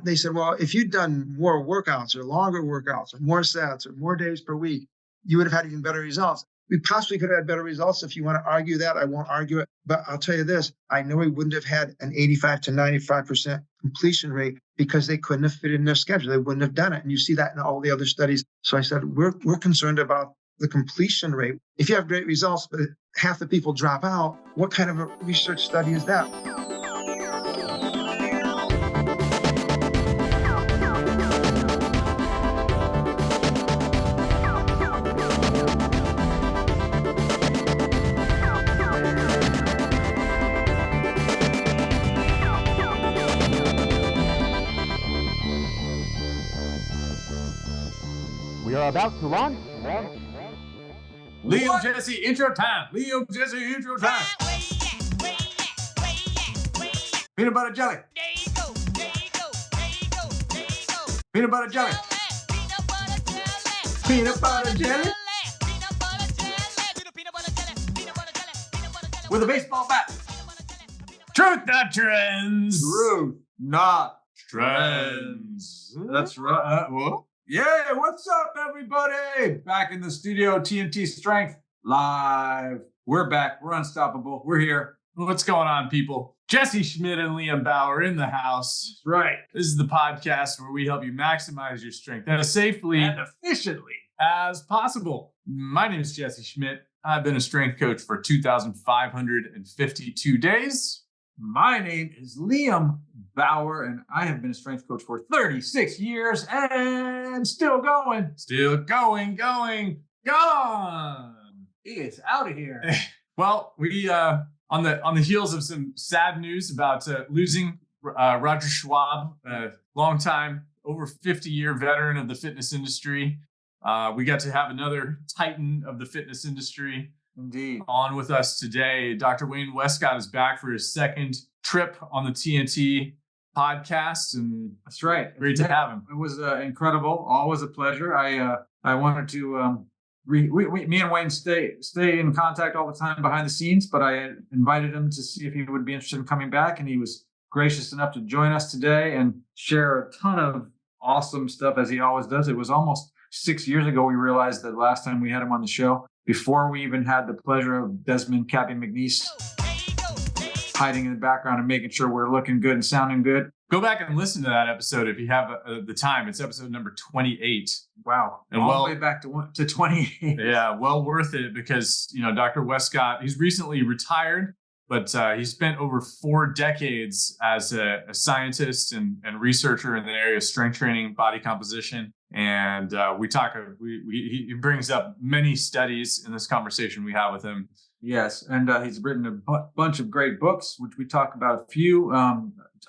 They said, well, if you'd done more workouts or longer workouts or more sets or more days per week, you would have had even better results. We possibly could have had better results. If you want to argue that, I won't argue it. But I'll tell you this, I know we wouldn't have had an 85 to 95% completion rate because they couldn't have fit in their schedule. They wouldn't have done it. And you see that in all the other studies. So I said, we're concerned about the completion rate. If you have great results, but half the people drop out, what kind of a research study is that? We are about to launch. Liam Jesse intro time. Liam Jesse intro time. Peanut butter jelly. Peanut butter jelly. Peanut butter jelly. With a baseball bat. Truth, not trends. Truth, not trends. That's right. What? Yeah, what's up, everybody? Back in the studio, TNT Strength live. We're back. We're unstoppable. We're here. What's going on, people? Jesse Schmidt and Liam Bauer in the house. That's right. This is the podcast where we help you maximize your strength as safely And efficiently as possible. My name is Jesse Schmidt. I've been a strength coach for 2,552 days. My name is Liam Bauer, and I have been a strength coach for 36 years and still going. Still going. It's out of here. Well, we on the heels of some sad news about losing Roger Schwab, a longtime, over 50-year veteran of the fitness industry. We got to have another titan of the fitness industry Indeed. on with us today. Dr. Wayne Westcott is back for his second trip on the TNT podcast, and That's right. great to have him. It was incredible. Always a pleasure. I wanted to me and Wayne stay in contact all the time behind the scenes, but I invited him to see if he would be interested in coming back, and he was gracious enough to join us today and share a ton of awesome stuff as he always does. It was almost 6 years ago we realized that last time we had him on the show, before we even had the pleasure of Desmond Cappy McNeese hiding in the background and making sure we're looking good and sounding good. Go back and listen to that episode if you have the time. It's episode number 28. Wow. And all the way back to 28. Yeah, well worth it because, Dr. Westcott, he's recently retired, but he spent over 4 decades as a scientist and researcher in the area of strength training, body composition. And he brings up many studies in this conversation we have with him. Yes, and he's written a bunch of great books, which we talk about a few.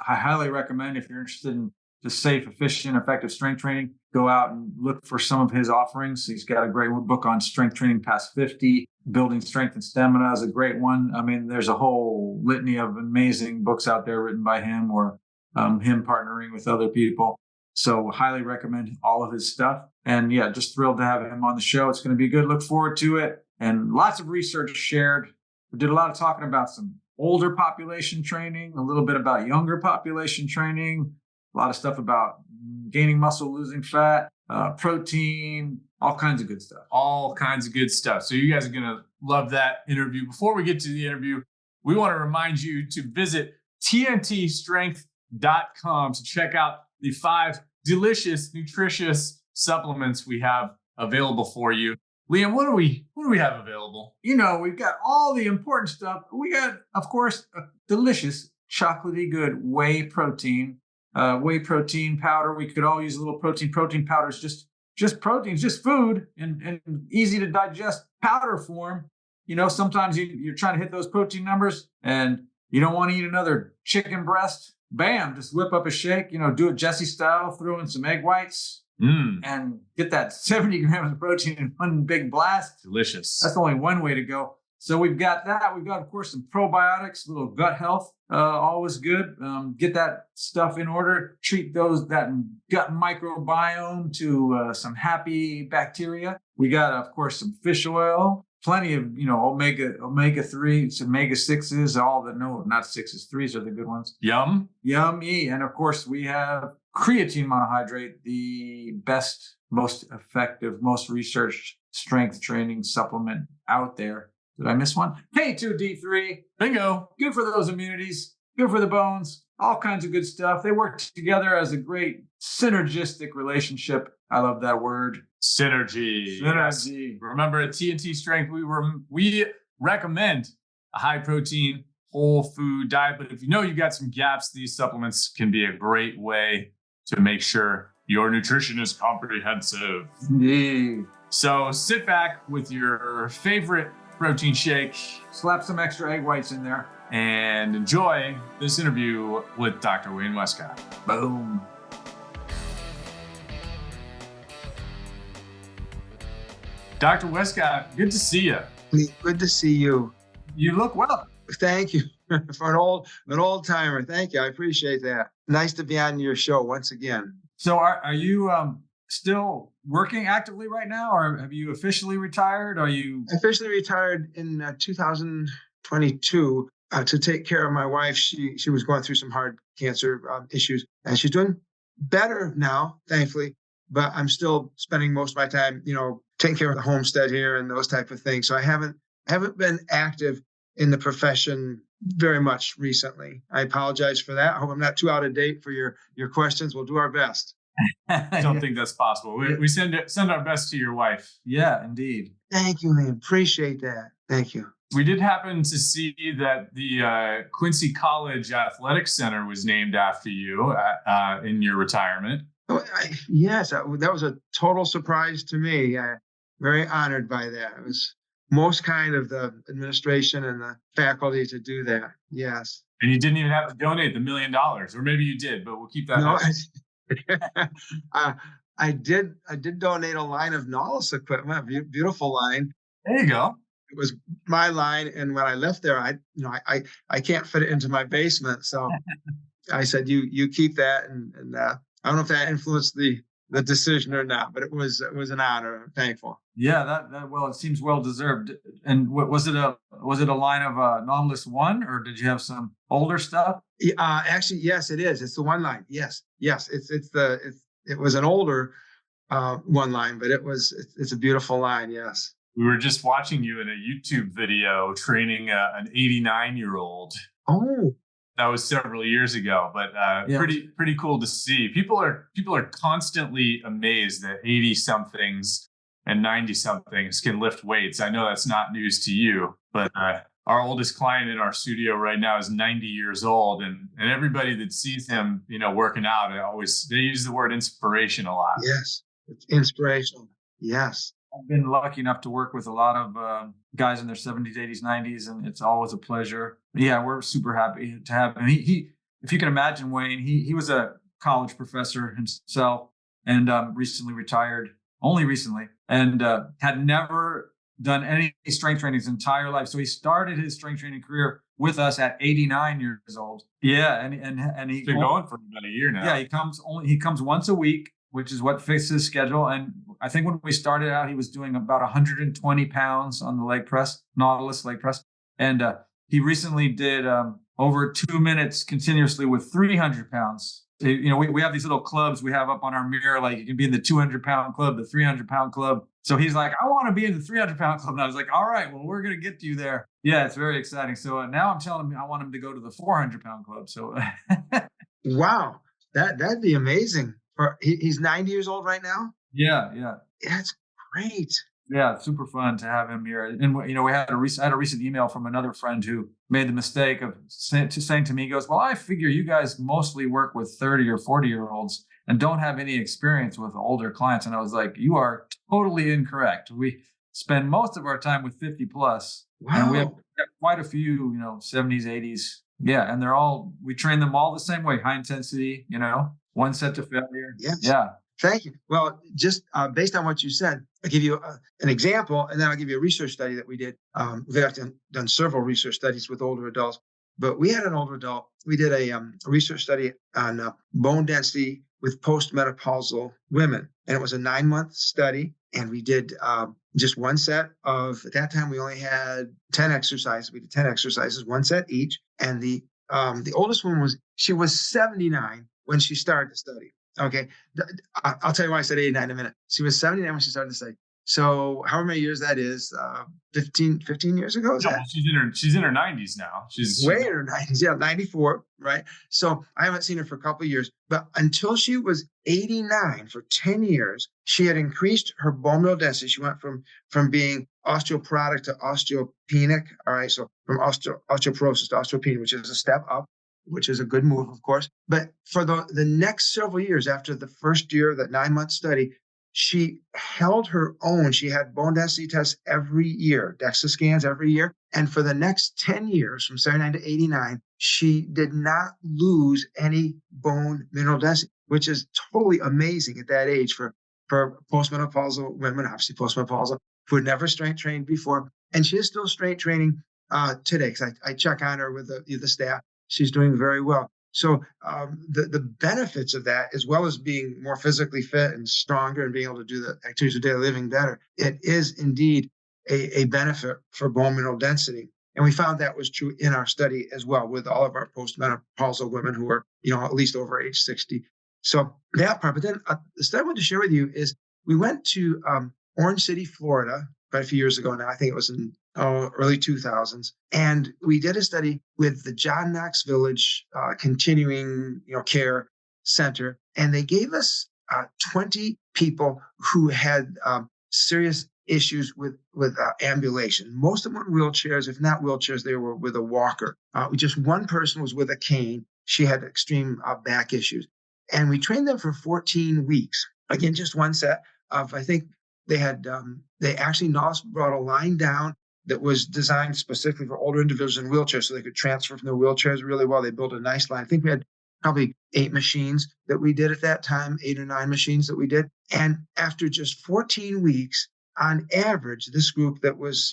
I highly recommend if you're interested in just safe, efficient, effective strength training, go out and look for some of his offerings. He's got a great book on strength training past 50. Building Strength and Stamina is a great one. I mean, there's a whole litany of amazing books out there written by him or him partnering with other people. So highly recommend all of his stuff. And yeah, just thrilled to have him on the show. It's going to be good. Look forward to it. And lots of research shared. We did a lot of talking about some older population training, a little bit about younger population training, a lot of stuff about gaining muscle, losing fat, protein, all kinds of good stuff. All kinds of good stuff. So you guys are going to love that interview. Before we get to the interview, we want to remind you to visit tntstrength.com to check out the 5 delicious, nutritious supplements we have available for you. Liam, what do we have available? We've got all the important stuff. We got, of course, a delicious, chocolatey good whey protein powder. We could all use a little protein. Protein powder is just proteins, just food and easy to digest powder form. Sometimes you're trying to hit those protein numbers and you don't want to eat another chicken breast. Bam, just whip up a shake, do it Jesse style, throw in some egg whites. And get that 70 grams of protein in one big blast. Delicious. That's only one way to go. So we've got that. We've got, of course, some probiotics, a little gut health, always good. Get that stuff in order. Treat that gut microbiome to some happy bacteria. We got, of course, some fish oil. plenty of, omega 3s, omega 6s, all the, no, not 6s, 3s are the good ones. Yummy. And of course, we have creatine monohydrate, the best, most effective, most researched strength training supplement out there. Did I miss one? K2D3. Bingo. Good for those immunities, good for the bones, all kinds of good stuff. They work together as a great synergistic relationship. I love that word. Synergy. Synergy. Yes. Remember, at TNT Strength, we recommend a high protein, whole food diet. But if you know you've got some gaps, these supplements can be a great way to make sure your nutrition is comprehensive. Indeed. So sit back with your favorite protein shake, Slap some extra egg whites in there. and enjoy this interview with Dr. Wayne Westcott. Boom. Dr. Westcott, good to see you. Good to see you. You look well. Thank you for an old timer. Thank you. I appreciate that. Nice to be on your show once again. So are you still working actively right now, or have you officially retired? Are you I officially retired in 2022 to take care of my wife. She was going through some hard cancer issues, and she's doing better now, thankfully. But I'm still spending most of my time, taking care of the homestead here and those type of things. So I haven't been active in the profession very much recently. I apologize for that. I hope I'm not too out of date for your questions. We'll do our best. I don't think that's possible. We send our best to your wife. Yeah, indeed. Thank you, Liam. Appreciate that. Thank you. We did happen to see that the Quincy College Athletic Center was named after you in your retirement. Yes, that was a total surprise to me. Very honored by that. It was most kind of the administration and the faculty to do that. Yes. And you didn't even have to donate the $1 million, or maybe you did, but we'll keep that. No, I did donate a line of Nautilus equipment, a beautiful line. There you go. It was my line, and when I left there, I can't fit it into my basement, so I said, "You keep that." And I don't know if that influenced the decision or not, but it was an honor. I'm thankful. Yeah, that well, it seems well deserved. And was it a line of Nautilus One, or did you have some older stuff? Actually, yes, it is. It's the one line. Yes. It was an older one line, but it's a beautiful line. Yes. We were just watching you in a YouTube video training an 89-year-old. Oh. That was several years ago, but Yeah. pretty cool to see. People are constantly amazed that 80-somethings and 90-somethings can lift weights. I know that's not news to you, but our oldest client in our studio right now is 90 years old, and everybody that sees him, working out, they use the word inspiration a lot. Yes, it's inspirational. Yes. I've been lucky enough to work with a lot of guys in their 70s, 80s, 90s, and it's always a pleasure. Yeah, we're super happy to have him. He if you can imagine, Wayne, he was a college professor himself and recently retired, only recently, and had never done any strength training his entire life. So he started his strength training career with us at 89 years old. Yeah, and he's been going for about a year now. Yeah, he comes once a week, which is what fits his schedule. And I think when we started out, he was doing about 120 pounds on the leg press, Nautilus leg press. And he recently did over 2 minutes continuously with 300 pounds. We have these little clubs we have up on our mirror, like you can be in the 200-pound club, the 300-pound club. So he's like, I want to be in the 300-pound club. And I was like, all right, well, we're going to get you there. Yeah, it's very exciting. So now I'm telling him I want him to go to the 400-pound club. So Wow, that'd be amazing. He's 90 years old right now? Yeah. That's great. Yeah, it's super fun to have him here. And we had a recent email from another friend who made the mistake of saying to me, he goes, well, I figure you guys mostly work with 30 or 40-year-olds and don't have any experience with older clients. And I was like, you are totally incorrect. We spend most of our time with 50 plus. Wow. And we have quite a few, 70s, 80s. Yeah. And we train them all the same way, high intensity, one set to failure. Yes. Yeah. Thank you. Well, just based on what you said, I'll give you an example, and then I'll give you a research study that we did. We've actually done several research studies with older adults, but we had an older adult. We did a research study on bone density with postmenopausal women, and it was a 9-month study. And we did just one set of, at that time, we only had 10 exercises. We did 10 exercises, one set each. And the oldest one she was 79 when she started to study. Okay. I'll tell you why I said 89 in a minute. She was 79 when she started to study. So however many years that is, 15 years ago, is No, that? she's in her 90s now. She's Way in her 90s, yeah, 94, right? So I haven't seen her for a couple of years, but until she was 89, for 10 years, she had increased her bone mineral density. She went from being osteoporotic to osteopenic. All right, so from osteoporosis to osteopenia, which is a step up, which is a good move, of course. But for the next several years after the first year, that 9-month study, she held her own. She had bone density tests every year, DEXA scans every year. And for the next 10 years, from 79 to 89, she did not lose any bone mineral density, which is totally amazing at that age for postmenopausal women, obviously postmenopausal, who had never strength trained before. And she is still strength training today, because I check on her with the staff. She's doing very well. So the benefits of that, as well as being more physically fit and stronger and being able to do the activities of daily living better, it is indeed a benefit for bone mineral density. And we found that was true in our study as well with all of our postmenopausal women who are, at least over age 60. So that part. But then the study I want to share with you is we went to Orange City, Florida, quite a few years ago now. I think it was in early 2000s. And we did a study with the John Knox Village Continuing Care Center. And they gave us 20 people who had serious issues with ambulation. Most of them were wheelchairs. If not wheelchairs, they were with a walker. Just one person was with a cane. She had extreme back issues. And we trained them for 14 weeks. Again, just one set of, I think they had, they actually brought a line down that was designed specifically for older individuals in wheelchairs so they could transfer from their wheelchairs really well. They built a nice line. I think we had probably 8 machines that we did at that time, 8 or 9 machines that we did. And after just 14 weeks, on average, this group that was,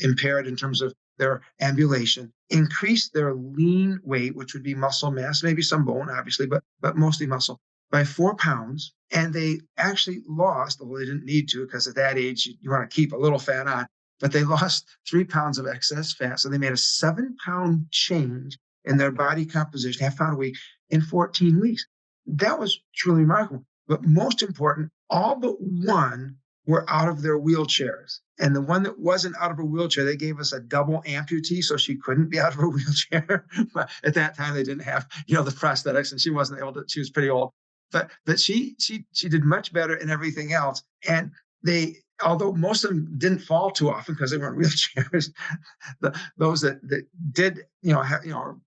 impaired in terms of their ambulation increased their lean weight, which would be muscle mass, maybe some bone, obviously, but mostly muscle, by 4 pounds. And they actually lost, although they didn't need to, because at that age, you want to keep a little fat on, but they lost 3 pounds of excess fat. So they made a 7-pound change in their body composition, half pound a week, in 14 weeks. That was truly remarkable. But most important, all but one were out of their wheelchairs. And the one that wasn't out of her wheelchair, they gave us a double amputee, so she couldn't be out of her wheelchair. But at that time, they didn't have, the prosthetics, and she wasn't able to, she was pretty old. But she did much better in everything else. And although most of them didn't fall too often because they weren't wheelchairs, those that did,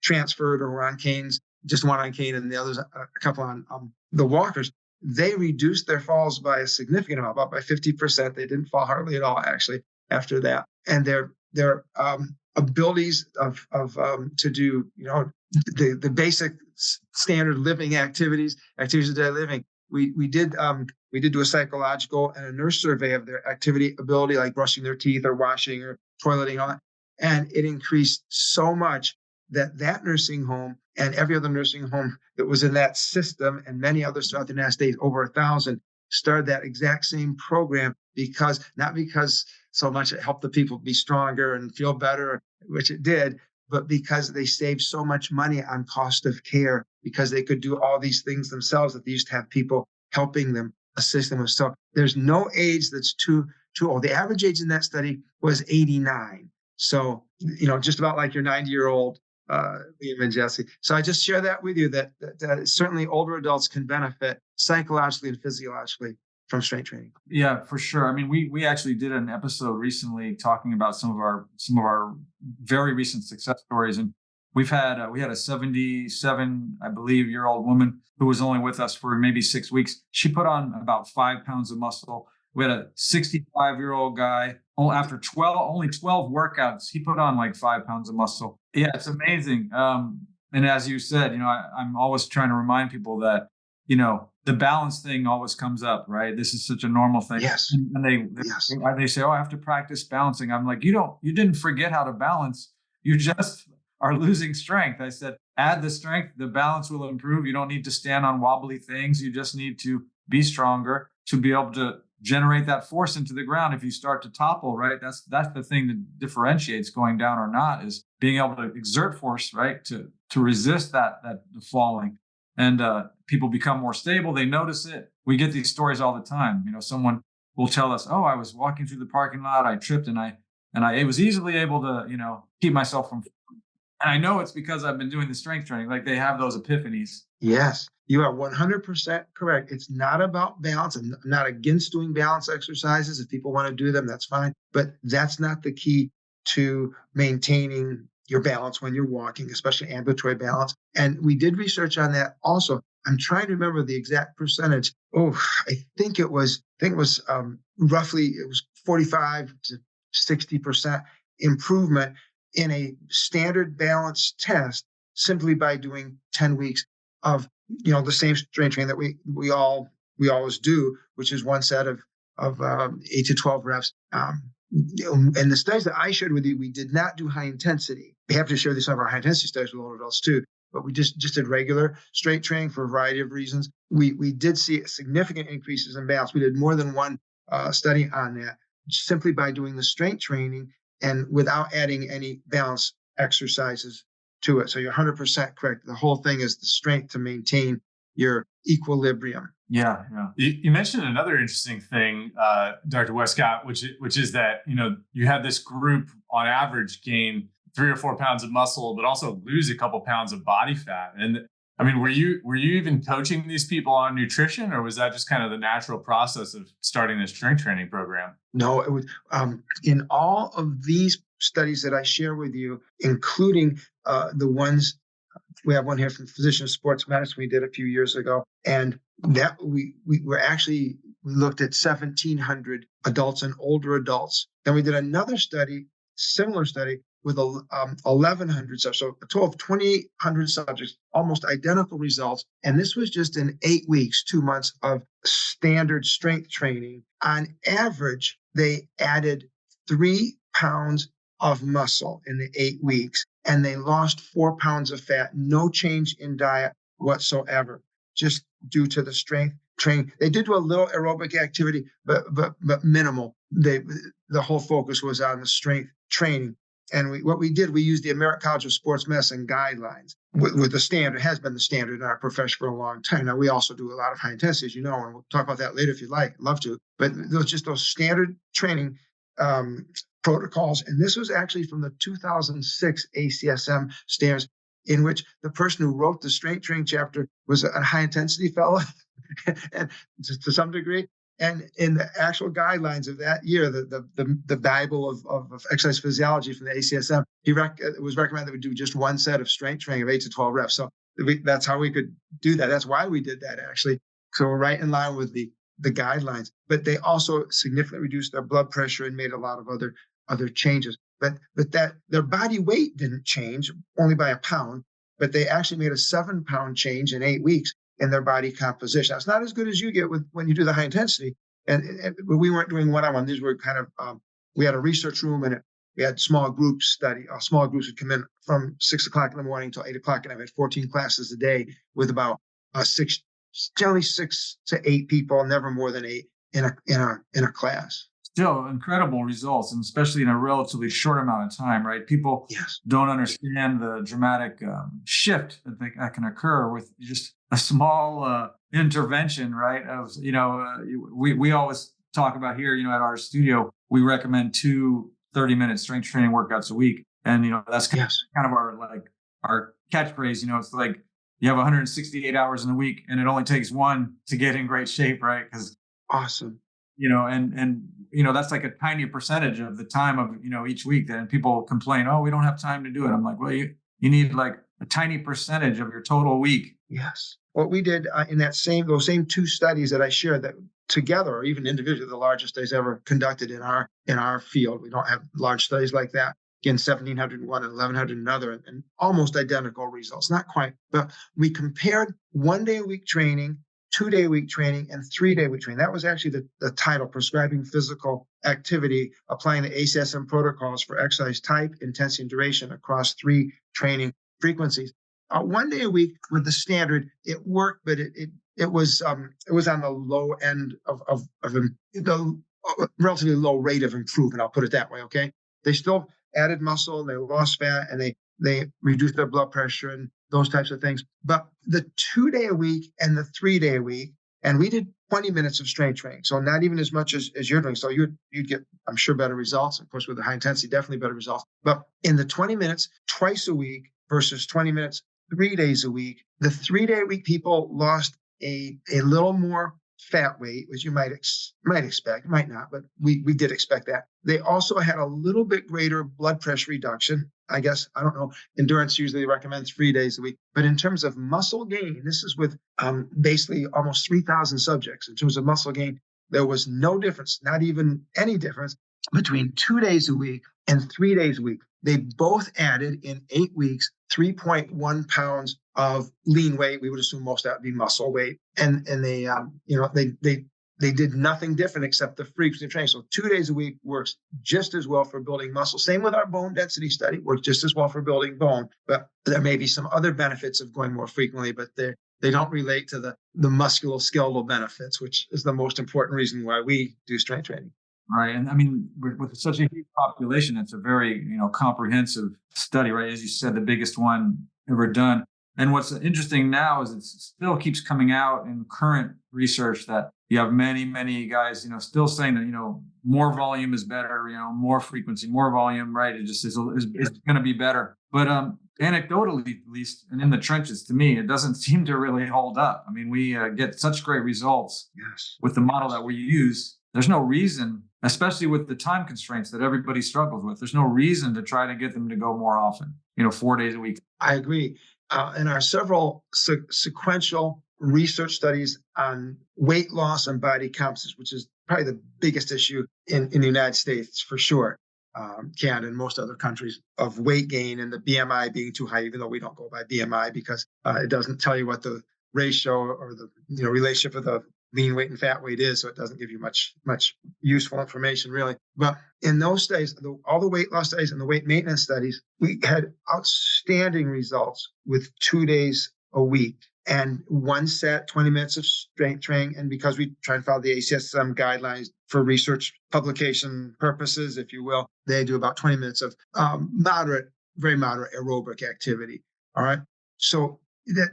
transferred or were on canes, just one on cane and the others, a couple on the walkers, they reduced their falls by a significant amount, about by 50%. They didn't fall hardly at all, actually, after that. And their abilities to do, the basic standard living activities of daily living. We did do a psychological and a nurse survey of their activity ability, like brushing their teeth or washing or toileting on, and it increased so much that nursing home and every other nursing home that was in that system and many others throughout the United States, over 1,000, started that exact same program not because so much it helped the people be stronger and feel better, which it did, but because they saved so much money on cost of care, because they could do all these things themselves that they used to have people helping them, assist them with. So there's no age that's too old. The average age in that study was 89. So, just about like your 90-year-old, Liam and Jesse. So I just share that with you that certainly older adults can benefit psychologically and physiologically from strength training. Yeah, for sure. I mean, we actually did an episode recently talking about some of our very recent success stories, and we had a 77, I believe, year old woman who was only with us for maybe 6 weeks. She put on about 5 pounds of muscle. We had a 65-year-old guy. After only 12 workouts, he put on like 5 pounds of muscle. Yeah, it's amazing. And as you said, I'm always trying to remind people that, the balance thing always comes up, right? This is such a normal thing. Yes. And they say, oh, I have to practice balancing. I'm like, you didn't forget how to balance. You just are losing strength. I said, add the strength, the balance will improve. You don't need to stand on wobbly things. You just need to be stronger to be able to generate that force into the ground if you start to topple, right? That's the thing that differentiates going down or not, is being able to exert force, right? To resist that falling. And people become more stable. They notice it. We get these stories all the time. Someone will tell us, "Oh, I was walking through the parking lot, I tripped, and I was easily able to, keep myself from." And I know it's because I've been doing the strength training. Like, they have those epiphanies. Yes, you are 100% correct. It's not about balance. I'm not against doing balance exercises. If people want to do them, that's fine. But that's not the key to maintaining your balance when you're walking, especially ambulatory balance. And we did research on that also. I'm trying to remember the exact percentage. Oh, I think it was roughly, it was 45 to 60% improvement in a standard balance test simply by doing 10 weeks of the same strength training that we always do, which is one set of 8 to 12 reps. And the studies that I shared with you, we did not do high intensity. We have to share some of our high intensity studies with older adults too, but we just did regular strength training for a variety of reasons. We did see significant increases in balance. We did more than one study on that simply by doing the strength training and without adding any balance exercises to it. So you're 100% correct. The whole thing is the strength to maintain your equilibrium. Yeah. You mentioned another interesting thing, Dr. Westcott, which is that you had this group on average gain 3 or 4 pounds of muscle, but also lose a couple pounds of body fat. And I mean, were you even coaching these people on nutrition, or was that just kind of the natural process of starting this strength training program? No, it was in all of these studies that I share with you, including the ones. We have one here from Physician Sports Medicine we did a few years ago, and that we looked at 1,700 adults and older adults. Then we did another study, similar study, with 1,100 subjects, so a total of 2,800 subjects, almost identical results. And this was just in 8 weeks, 2 months of standard strength training. On average, they added 3 pounds of muscle in the 8 weeks, and they lost 4 pounds of fat. No change in diet whatsoever, just due to the strength training. They did do a little aerobic activity, but minimal. The whole focus was on the strength training. And we used the American College of Sports Medicine guidelines with the standard. It has been the standard in our profession for a long time. Now, we also do a lot of high intensity, as you know, and we'll talk about that later if you'd like. I'd love to. But those standard training protocols. And this was actually from the 2006 ACSM standards, in which the person who wrote the strength training chapter was a high intensity fellow, and to some degree. And in the actual guidelines of that year, the Bible of exercise physiology from the ACSM, it was recommended that we do just one set of strength training of 8 to 12 reps. So that's how we could do that. That's why we did that, actually. So we're right in line with the guidelines. But they also significantly reduced their blood pressure and made a lot of other changes. But that their body weight didn't change, only by a pound, but they actually made a 7-pound change in 8 weeks in their body composition. Now, it's not as good as you get when you do the high intensity. And we weren't doing one-on-one. These were kind of, we had a research room, and we had small groups study. Small groups would come in from 6 o'clock in the morning till 8 o'clock, and I had 14 classes a day with about generally 6 to 8 people, never more than 8 in a class. Still incredible results, and especially in a relatively short amount of time, right? People don't understand the dramatic shift that can occur with just a small intervention, right? We always talk about here, at our studio, we recommend 2 30-minute strength training workouts a week. And, that's kind of our catchphrase, it's like you have 168 hours in a week, and it only takes 1 to get in great shape, right? Because awesome. That's like a tiny percentage of the time of, each week. Then people complain, oh, we don't have time to do it. I'm like, well, you need like a tiny percentage of your total week. Yes. What we did in those same 2 studies that I shared, that together, or even individually, the largest studies ever conducted in our field. We don't have large studies like that. Again, 1,700 in one and 1,100 in another, and almost identical results. Not quite, but we compared 1-day-a-week training, 2-day-a-week training, and 3-day-a-week training. That was actually the title, Prescribing Physical Activity, Applying the ACSM Protocols for Exercise Type, Intensity, and Duration across 3 training frequencies. 1 day a week with the standard, it worked, but it it was on the low end of the relatively low rate of improvement. I'll put it that way. Okay, they still added muscle, and they lost fat, and they reduced their blood pressure and those types of things. But the 2 day a week and the 3 day a week, and we did 20 minutes of strength training, so not even as much as you're doing. So you'd get, I'm sure, better results. Of course, with the high intensity, definitely better results. But in the 20 minutes twice a week versus 20 minutes 3 days a week, the 3 day a week people lost a little more fat weight, which you might expect, might not, but we did expect that. They also had a little bit greater blood pressure reduction. I guess, I don't know, endurance usually recommends 3 days a week. But in terms of muscle gain, this is with basically almost 3,000 subjects. In terms of muscle gain, there was no difference, not even any difference between 2 days a week and 3 days a week. They both added in 8 weeks 3.1 pounds of lean weight. We would assume most of that would be muscle weight, and they they did nothing different except the frequency of training. So 2 days a week works just as well for building muscle. Same with our bone density study, works just as well for building bone. But there may be some other benefits of going more frequently, but they don't relate to the musculoskeletal benefits, which is the most important reason why we do strength training. Right. And I mean, with such a huge population, it's a very, comprehensive study, right? As you said, the biggest one ever done. And what's interesting now is it still keeps coming out in current research that you have many, many guys, still saying that, more volume is better, more frequency, more volume, right? It just is going to be better. But anecdotally, at least, and in the trenches, to me, it doesn't seem to really hold up. I mean, we get such great results with the model that we use. There's no reason, especially with the time constraints that everybody struggles with, there's no reason to try to get them to go more often, 4 days a week. I agree. In our several sequential research studies on weight loss and body composition, which is probably the biggest issue in the United States for sure, Canada and most other countries, of weight gain and the BMI being too high, even though we don't go by BMI because it doesn't tell you what the ratio or the relationship of the lean weight and fat weight is, so it doesn't give you much useful information really. But in those studies, all the weight loss studies and the weight maintenance studies, we had outstanding results with 2 days a week and one set, 20 minutes of strength training. And because we try and follow the ACSM guidelines for research publication purposes, if you will, they do about 20 minutes of very moderate aerobic activity. All right. So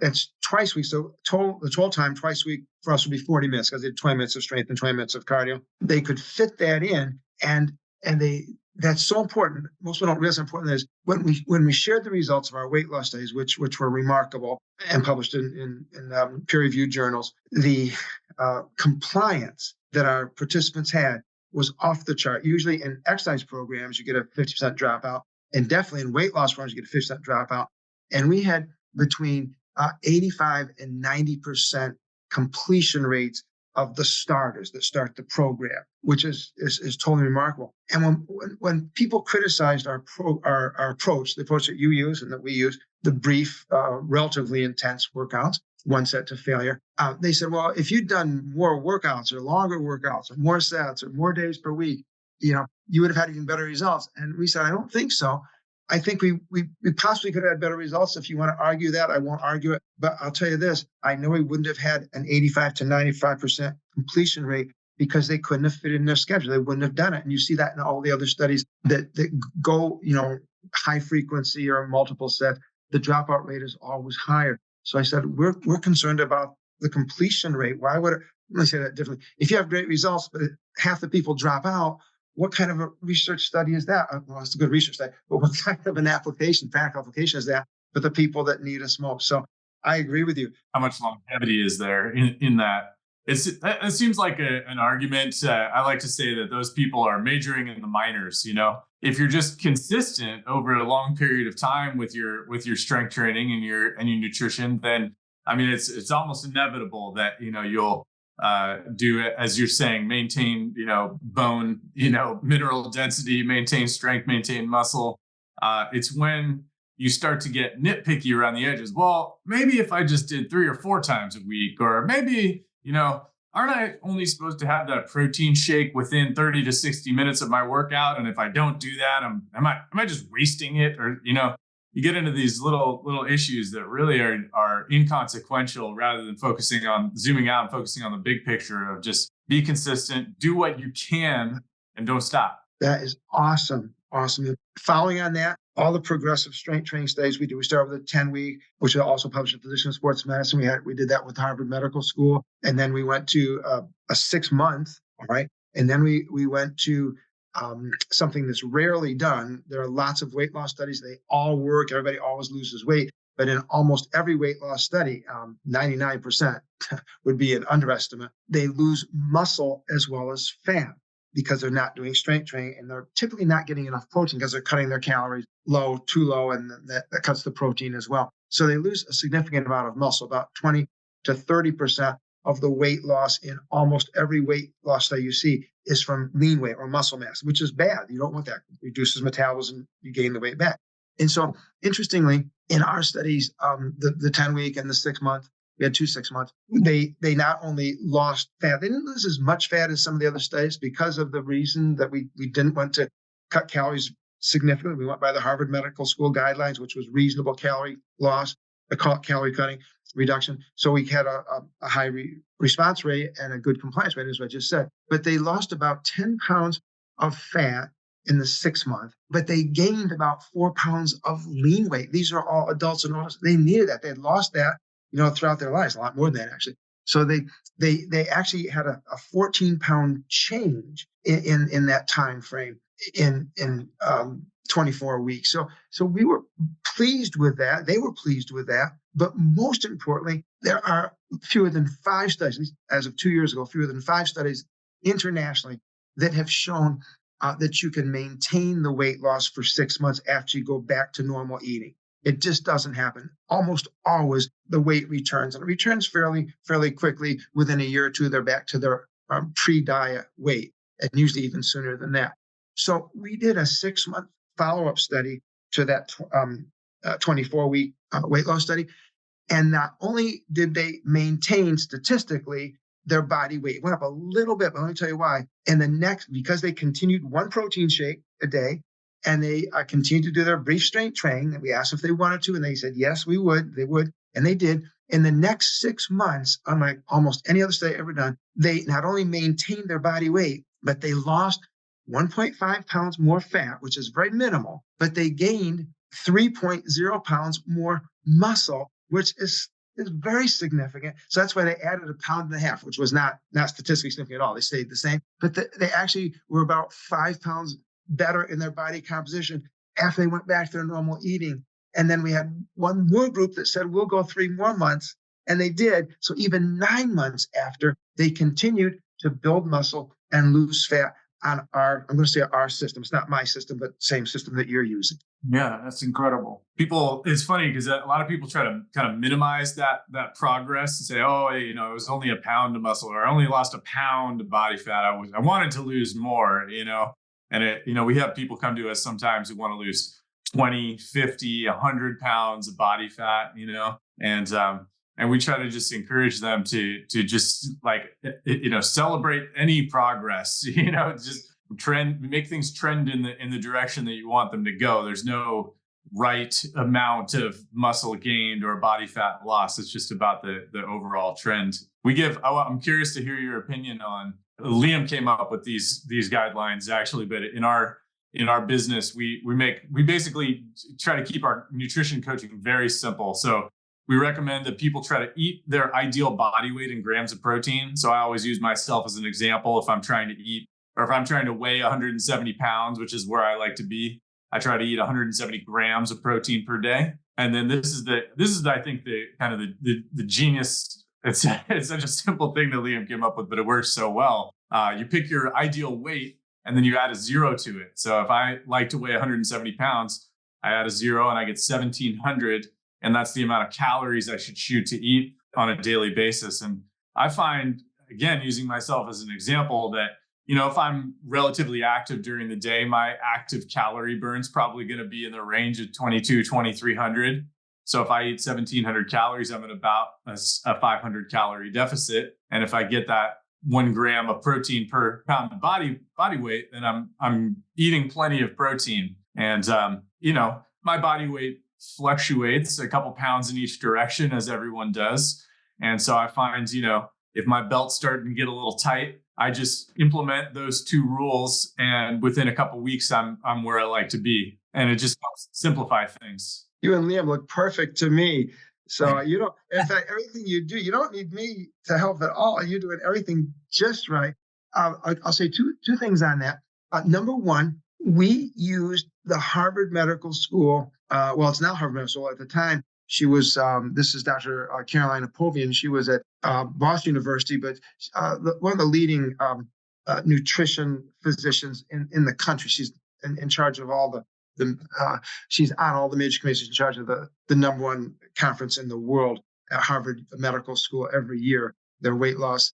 that's twice a week. So the total time twice a week for us would be 40 minutes because they did 20 minutes of strength and 20 minutes of cardio. They could fit that in, and that's so important. Most people don't realize how important that is. When we shared the results of our weight loss studies, which were remarkable and published in peer-reviewed journals, the compliance that our participants had was off the chart. Usually in exercise programs, you get a 50% dropout, and definitely in weight loss programs, you get a 50% dropout. And we had between 85 and 90% completion rates of the starters that start the program, which is totally remarkable. And when people criticized our approach, the approach that you use and that we use, the brief, relatively intense workouts, one set to failure, they said, well, if you'd done more workouts or longer workouts or more sets or more days per week, you would have had even better results. And we said, I don't think so. I think we possibly could have had better results. If you want to argue that, I won't argue it. But I'll tell you this, I know we wouldn't have had an 85 to 95% completion rate because they couldn't have fit in their schedule. They wouldn't have done it. And you see that in all the other studies that go, high frequency or multiple sets, the dropout rate is always higher. So I said, we're concerned about the completion rate. Why would it, let me say that differently. If you have great results, but half the people drop out, what kind of a research study is that? Well, it's a good research study, but what kind of an practical application is that for the people that need us most? So I agree with you. How much longevity is there in that? It seems like an argument. I like to say that those people are majoring in the minors. If you're just consistent over a long period of time with your strength training and your nutrition, then I mean it's almost inevitable that you'll do it, as you're saying, maintain, bone, mineral density, maintain strength, maintain muscle. It's when you start to get nitpicky around the edges. Well, maybe if I just did 3 or 4 times a week, or maybe, aren't I only supposed to have that protein shake within 30 to 60 minutes of my workout? And if I don't do that, am I just wasting it? Or, you get into these little issues that really are inconsequential, rather than zooming out and focusing on the big picture of just be consistent, do what you can, and don't stop. That is awesome. Awesome. And following on that, all the progressive strength training studies we do, we start with a 10-week, which is also published in Physician Sports Medicine. We did that with Harvard Medical School. And then we went to a 6-month, all right? And then we went to something that's rarely done. There are lots of weight loss studies. They all work. Everybody always loses weight. But in almost every weight loss study, 99% would be an underestimate. They lose muscle as well as fat, because they're not doing strength training, and they're typically not getting enough protein because they're cutting their calories too low, and that cuts the protein as well. So they lose a significant amount of muscle, about 20 to 30% of the weight loss in almost every weight loss study you see is from lean weight or muscle mass, which is bad. You don't want that. It reduces metabolism, you gain the weight back. And so interestingly, in our studies, the 10-week and the 6-month, we had 2 6 months. They not only lost fat, they didn't lose as much fat as some of the other studies because of the reason that we didn't want to cut calories significantly. We went by the Harvard Medical School guidelines, which was reasonable calorie loss, calorie cutting reduction. So we had a high response rate and a good compliance rate, as I just said. But they lost about 10 pounds of fat in the 6 month, but they gained about 4 pounds of lean weight. These are all adults and adults. They needed that. They had lost that, throughout their lives, a lot more than that, actually. So they actually had a 14-pound change in that time frame in 24 weeks. So we were pleased with that. They were pleased with that. But most importantly, there are fewer than 5 studies, as of 2 years ago, fewer than 5 studies internationally that have shown that you can maintain the weight loss for 6 months after you go back to normal eating. It just doesn't happen. Almost always the weight returns, and it returns fairly quickly. Within a year or two, they're back to their pre-diet weight, and usually even sooner than that. So we did a 6-month follow-up study to that 24-week weight loss study. And not only did they maintain statistically their body weight, it went up a little bit, but let me tell you why. And because they continued 1 protein shake a day, and they continued to do their brief strength training that we asked if they wanted to, and they said, yes, we would. They would, and they did. In the next 6 months, unlike almost any other study ever done, they not only maintained their body weight, but they lost 1.5 pounds more fat, which is very minimal, but they gained 3.0 pounds more muscle, which is very significant. So that's why they added 1.5 pounds, which was not statistically significant at all. They stayed the same, but they actually were about 5 pounds better in their body composition after they went back to their normal eating. And then we had one more group that said, we'll go 3 more months. And they did. So even 9 months after, they continued to build muscle and lose fat on I'm going to say our system. It's not my system, but same system that you're using. Yeah, that's incredible. It's funny because a lot of people try to kind of minimize that progress and say, oh, it was only 1 pound of muscle, or I only lost 1 pound of body fat. I wanted to lose more, And we have people come to us sometimes who want to lose 20, 50, 100 pounds of body fat, and we try to just encourage them to just celebrate any progress, just make things trend in the direction that you want them to go. There's no right amount of muscle gained or body fat loss. It's just about the overall trend. I'm curious to hear your opinion on. Liam came up with these guidelines actually, but in our business, we basically try to keep our nutrition coaching very simple. So we recommend that people try to eat their ideal body weight in grams of protein. So I always use myself as an example. If I'm trying to eat, or if I'm trying to weigh 170 pounds, which is where I like to be, I try to eat 170 grams of protein per day. And then this is I think the kind of the genius. It's such a simple thing that Liam came up with, but it works so well. You pick your ideal weight and then you add a 0 to it. So if I like to weigh 170 pounds, I add a 0 and I get 1,700. And that's the amount of calories I should shoot to eat on a daily basis. And I find, again, using myself as an example, that, if I'm relatively active during the day, my active calorie burn is probably going to be in the range of 2,300. So if I eat 1,700 calories, I'm at about a 500 calorie deficit. And if I get that 1 gram of protein per pound of body weight, then I'm eating plenty of protein. And, my body weight fluctuates a couple pounds in each direction, as everyone does. And so I find, if my belt's starting to get a little tight, I just implement those two rules, and within a couple weeks, I'm where I like to be, and it just helps simplify things. You and Liam look perfect to me. So you don't. In fact, everything you do, you don't need me to help at all. You're doing everything just right. I'll say two things on that. Number one, we used the Harvard Medical School. Well, it's now Harvard Medical School. At the time, she was. This is Dr. Caroline Apovian. She was at Boston University, but one of the leading nutrition physicians in the country. She's in charge of all the she's on all the major committees, in charge of the number one conference in the world at Harvard Medical School every year, their weight loss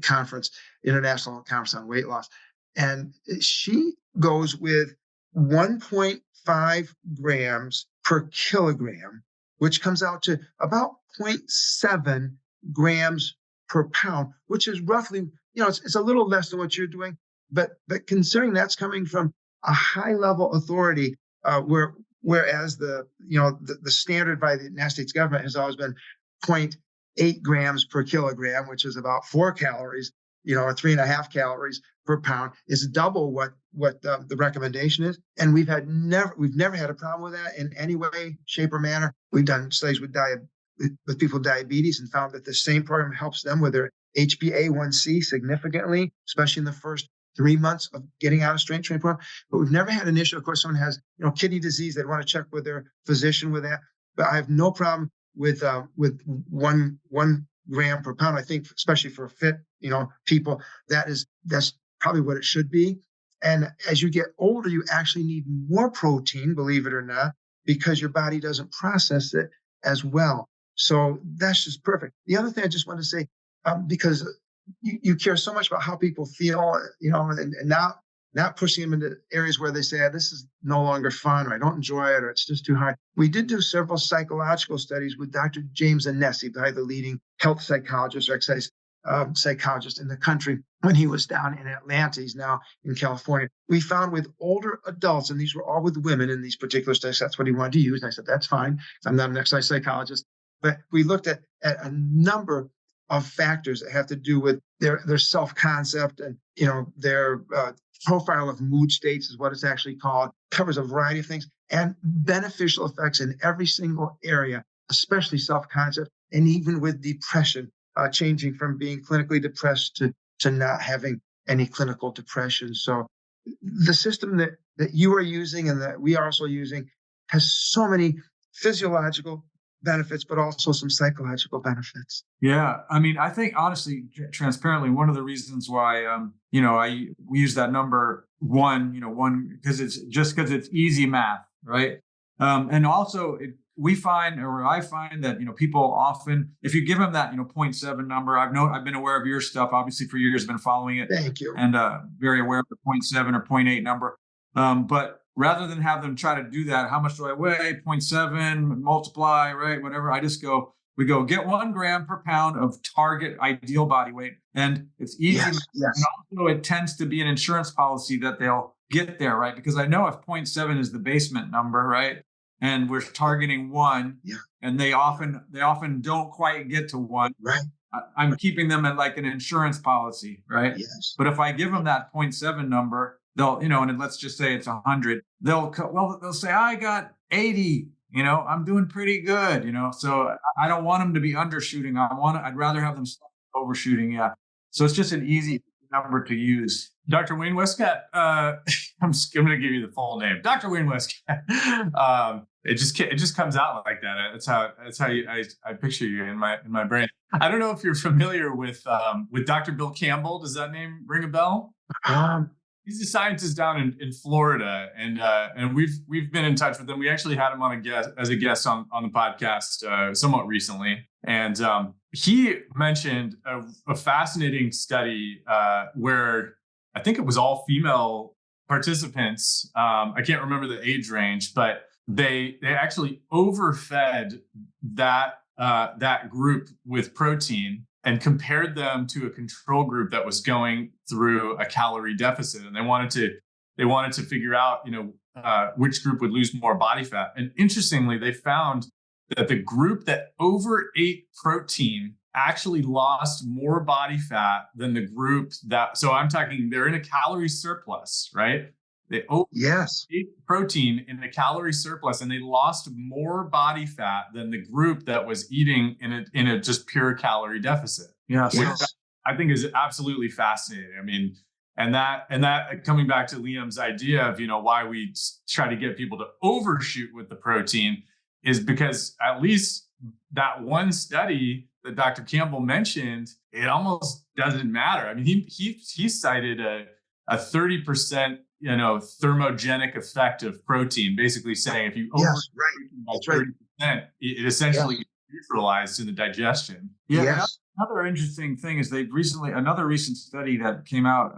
conference, international conference on weight loss. And she goes with 1.5 grams per kilogram, which comes out to about 0.7 grams per pound, which is roughly, it's a little less than what you're doing. But considering that's coming from a high level authority, whereas the standard by the United States government has always been 0.8 grams per kilogram, which is about 4 calories, or 3.5 calories per pound, is double what the recommendation is. And we've never had a problem with that in any way, shape, or manner. We've done studies with people with diabetes and found that the same program helps them with their HbA1c significantly, especially in the first 3 months of getting out of strength training program. But we've never had an issue. Of course, someone has, kidney disease. They'd want to check with their physician with that. But I have no problem with 1 gram per pound. I think, especially for fit, people, that's probably what it should be. And as you get older, you actually need more protein, believe it or not, because your body doesn't process it as well. So that's just perfect. The other thing I just want to say, because you care so much about how people feel, and not pushing them into areas where they say, this is no longer fun, or I don't enjoy it, or it's just too hard. We did do several psychological studies with Dr. James Anesi, the leading health psychologist or exercise psychologist in the country, when he was down in Atlanta. He's now in California. We found with older adults, and these were all with women in these particular studies, that's what he wanted to use. And I said, that's fine. I'm not an exercise psychologist. But we looked at a number of factors that have to do with their self-concept and, their profile of mood states is what it's actually called, covers a variety of things, and beneficial effects in every single area, especially self-concept, and even with depression, changing from being clinically depressed to not having any clinical depression. So the system that you are using and that we are also using has so many physiological benefits, but also some psychological benefits. Yeah. I mean, I think honestly, transparently, one of the reasons why, we use that number one, because it's easy math, right? And also I find that, people often, if you give them that, 0.7 number, I've been aware of your stuff, obviously for years, been following it. Thank you. And very aware of the 0.7 or 0.8 number. But rather than have them try to do that, how much do I weigh? 0.7, multiply, right? Whatever. We go get 1 gram per pound of target ideal body weight. And it's easy. Yes. And also it tends to be an insurance policy that they'll get there, right? Because I know if 0.7 is the basement number, right? And we're targeting 1, and they often don't quite get to 1. Right. I'm keeping them at like an insurance policy, right? Yes. But if I give them that 0.7 number, they'll, and let's just say it's 100, they'll say, I got 80, I'm doing pretty good, so I don't want them to be undershooting. I'd rather have them overshooting. Yeah. So it's just an easy number to use. Dr. Wayne Westcott, I'm going to give you the full name, Dr. Wayne Westcott. It just comes out like that. That's how I picture you in my brain. I don't know if you're familiar with Dr. Bill Campbell. Does that name ring a bell? He's a scientist down in Florida, and we've been in touch with him. We actually had him as a guest on the podcast somewhat recently, and he mentioned a fascinating study where I think it was all female participants. I can't remember the age range, but they actually overfed that group with protein and compared them to a control group that was going through a calorie deficit. And they wanted to figure out, which group would lose more body fat. And interestingly, they found that the group that overate protein actually lost more body fat than the group that, so I'm talking, they're in a calorie surplus, right? They ate protein in a calorie surplus, and they lost more body fat than the group that was eating in a just pure calorie deficit. Yeah. Yes. I think is absolutely fascinating. I mean, and that coming back to Liam's idea of, why we try to get people to overshoot with the protein is because at least that one study that Dr. Campbell mentioned, it almost doesn't matter. I mean, he cited a 30% thermogenic effect of protein, basically saying if you overeat by 30%, it essentially gets neutralized in the digestion. Yeah. Another interesting thing is another recent study that came out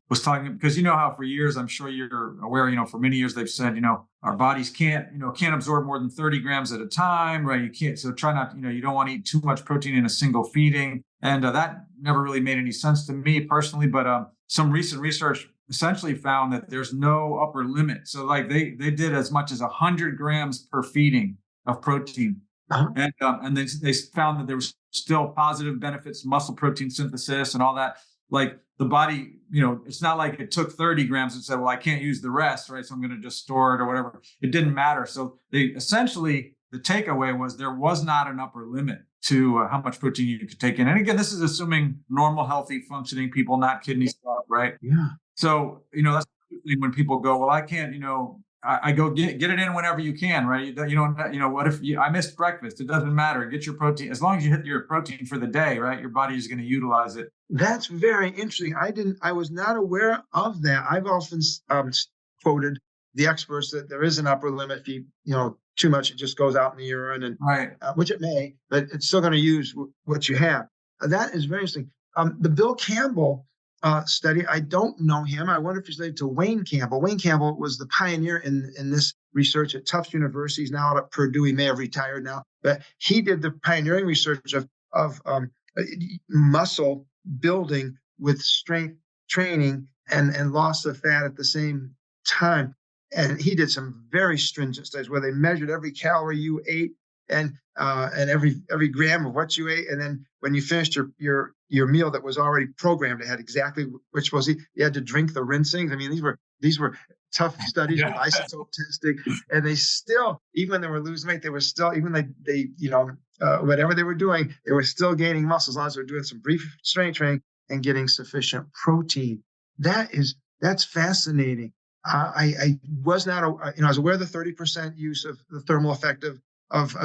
was talking, because how for years, I'm sure you're aware, for many years they've said, our bodies can't absorb more than 30 grams at a time, right? You can't, so try not, you don't want to eat too much protein in a single feeding. And that never really made any sense to me personally, but some recent research essentially found that there's no upper limit. So like they did as much as 100 grams per feeding of protein. Uh-huh. And they found that there was still positive benefits, muscle protein synthesis and all that. Like the body, it's not like it took 30 grams and said, well, I can't use the rest, right? So I'm going to just store it or whatever. It didn't matter. So the takeaway was there was not an upper limit to how much protein you could take in. And again, this is assuming normal, healthy, functioning people, not kidney stuff, right? Yeah. So, that's when people go, well, I can't, I go get it in whenever you can, right? What if I missed breakfast? It doesn't matter. Get your protein. As long as you hit your protein for the day, right? Your body is going to utilize it. That's very interesting. I was not aware of that. I've often quoted the experts that there is an upper limit. If you, too much, it just goes out in the urine, and right. Which it may, but it's still going to use what you have. That is very interesting. The Bill Campbell study, I don't know him. I wonder if he's related to Wayne Campbell. Wayne Campbell was the pioneer in this research at Tufts University. He's now at Purdue. He may have retired now, but he did the pioneering research of muscle building with strength training and loss of fat at the same time. And he did some very stringent studies where they measured every calorie you ate and every gram of what you ate, and then when you finished your meal that was already programmed, it had exactly which was you had to drink the rinsings. I mean, these were tough studies with isotope testing, and they still, even when they were losing weight, they were still, even they whatever they were doing, they were still gaining muscle as long as they were doing some brief strength training and getting sufficient protein. That's fascinating. I was not, I was aware of the 30% use of the thermal effect of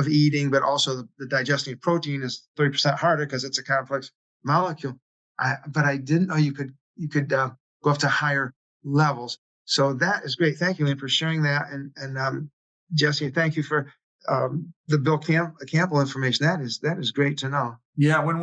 eating, but also the digesting of protein is 30% harder because it's a complex molecule. But I didn't know you could go up to higher levels. So that is great. Thank you, Lynn, for sharing that. And Jesse, thank you for the Bill Campbell information. That is great to know. Yeah, when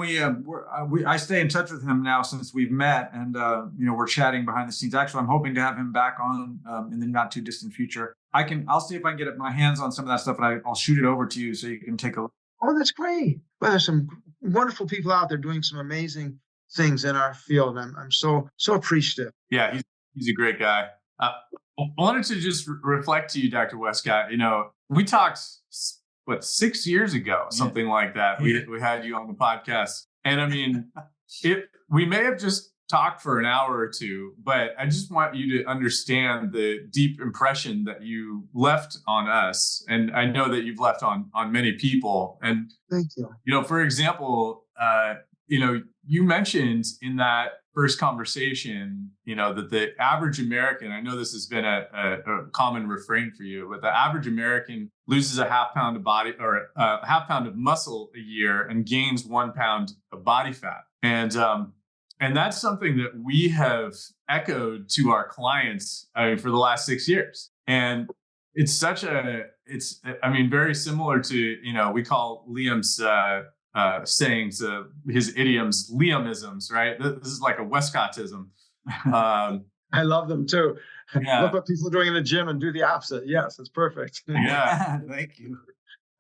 I stay in touch with him now since we've met, and we're chatting behind the scenes. Actually, I'm hoping to have him back on in the not too distant future. I'll see if I can get my hands on some of that stuff, and I'll shoot it over to you so you can take a look. Oh, that's great. Well, there's some wonderful people out there doing some amazing things in our field. I'm so appreciative. Yeah, he's a great guy. I wanted to just reflect to you, Dr. Westcott. We talked 6 years ago, something like that. We had you on the podcast, and I mean, we may have just talked for an hour or two, but I just want you to understand the deep impression that you left on us, and I know that you've left on many people. And thank you. For example, you mentioned in that first conversation, that the average American, I know this has been a common refrain for you, but the average American loses a half pound of body or a half pound of muscle a year and gains 1 pound of body fat. And that's something that we have echoed to our clients for the last 6 years. And it's very similar to, we call Liam's sayings, his idioms, Liamisms, right? This is like a Westcottism. I love them too. Yeah. Look what people are doing in the gym and do the opposite. Yes, it's perfect. Yeah. Thank you.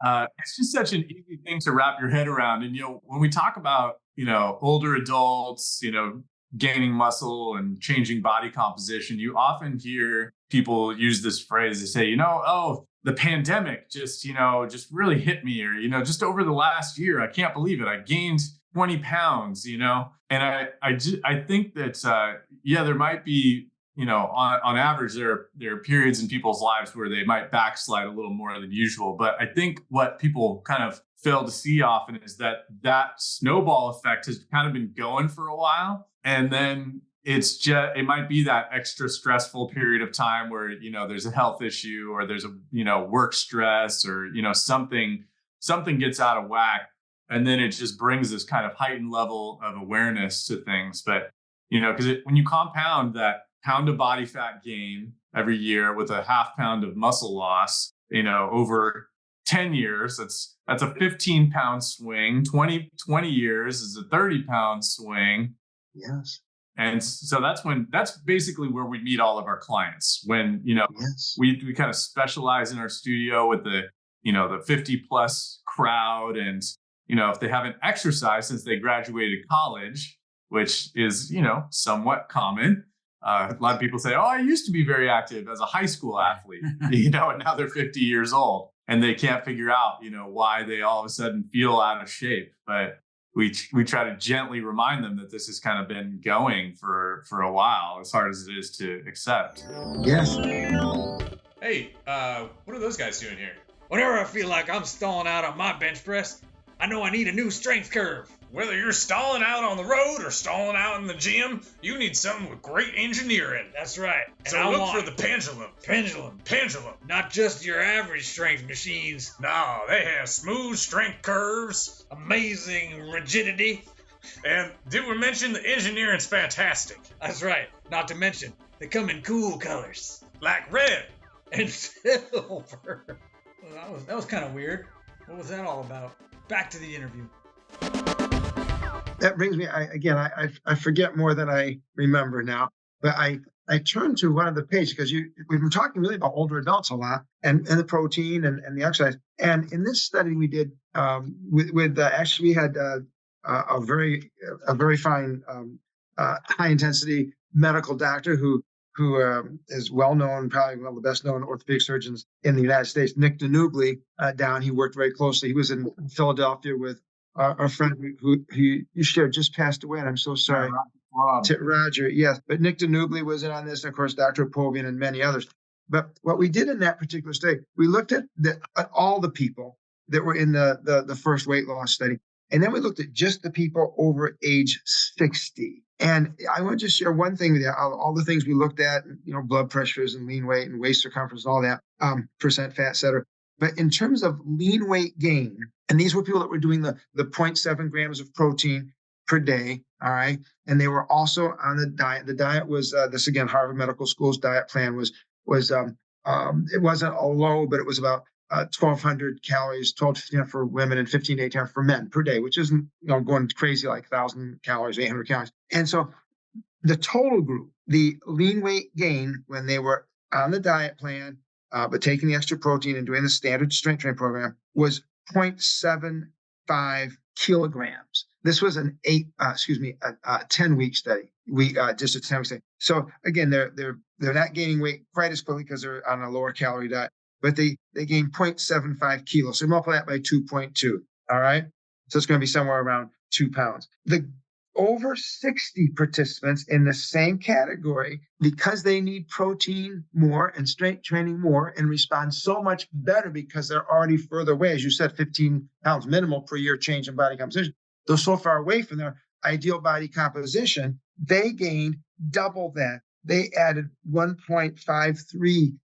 It's just such an easy thing to wrap your head around. And, when we talk about, older adults, gaining muscle and changing body composition, you often hear, people use this phrase. They say, oh, the pandemic just really hit me, or, just over the last year, I can't believe it, I gained 20 pounds, and I think that, there might be, on average, there are periods in people's lives where they might backslide a little more than usual. But I think what people kind of fail to see often is that snowball effect has kind of been going for a while. And then it might be that extra stressful period of time where, there's a health issue, or there's a, work stress, or, something gets out of whack. And then it just brings this kind of heightened level of awareness to things. But, because when you compound that pound of body fat gain every year with a half pound of muscle loss, over 10 years, that's a 15-pound swing. 20 years is a 30-pound swing. Yes. And so that's basically where we meet all of our clients when, Yes. we kind of specialize in our studio with the 50 plus crowd. And, if they haven't exercised since they graduated college, which is, somewhat common. A lot of people say, oh, I used to be very active as a high school athlete, and now they're 50 years old and they can't figure out, why they all of a sudden feel out of shape. But we try to gently remind them that this has kind of been going for a while, as hard as it is to accept. Yes. Hey, what are those guys doing here? Whenever I feel like I'm stalling out on my bench press, I know I need a new strength curve. Whether you're stalling out on the road or stalling out in the gym, you need something with great engineering. That's right. So look for the pendulum. Pendulum. Not just your average strength machines. No, they have smooth strength curves, amazing rigidity. And did we mention the engineering's fantastic? That's right. Not to mention, they come in cool colors. Like red and silver. Well, that was kind of weird. What was that all about? Back to the interview. That brings me, I forget more than I remember now, but I turned to one of the pages because we've been talking really about older adults a lot and the protein and the exercise. And in this study we did actually we had a very fine high intensity medical doctor who is well known, probably one of the best known orthopedic surgeons in the United States, Nick Danubli, down. He worked very closely. He was in Philadelphia with our friend who you shared just passed away, and I'm so sorry. Roger, yes. But Nick Danubli was in on this, and of course, Dr. Apovian and many others. But what we did in that particular study, we looked at all the people that were in the first weight loss study. And then we looked at just the people over age 60. And I want to just share one thing with you. All the things we looked at, blood pressures and lean weight and waist circumference, all that, percent fat, et cetera. But in terms of lean weight gain, and these were people that were doing the 0.7 grams of protein per day, all right? And they were also on the diet. The diet was, this again, Harvard Medical School's diet plan was it wasn't a low, but it was about 1,200 calories, 12 to 15 for women and 15 to 18 for men per day, which isn't going crazy like 1,000 calories, 800 calories. And so the total group, the lean weight gain when they were on the diet plan, but taking the extra protein and doing the standard strength training program was 0.75 kilograms. This was a 10-week study. Just a 10-week study. So again, they're not gaining weight quite as quickly because they're on a lower calorie diet, but they gain 0.75 kilos. So multiply that by 2.2. All right. So it's going to be somewhere around 2 pounds. The over 60 participants in the same category, because they need protein more and strength training more and respond so much better because they're already further away, as you said, 15 pounds minimal per year change in body composition. They're so far away from their ideal body composition, they gained double that. They added 1.53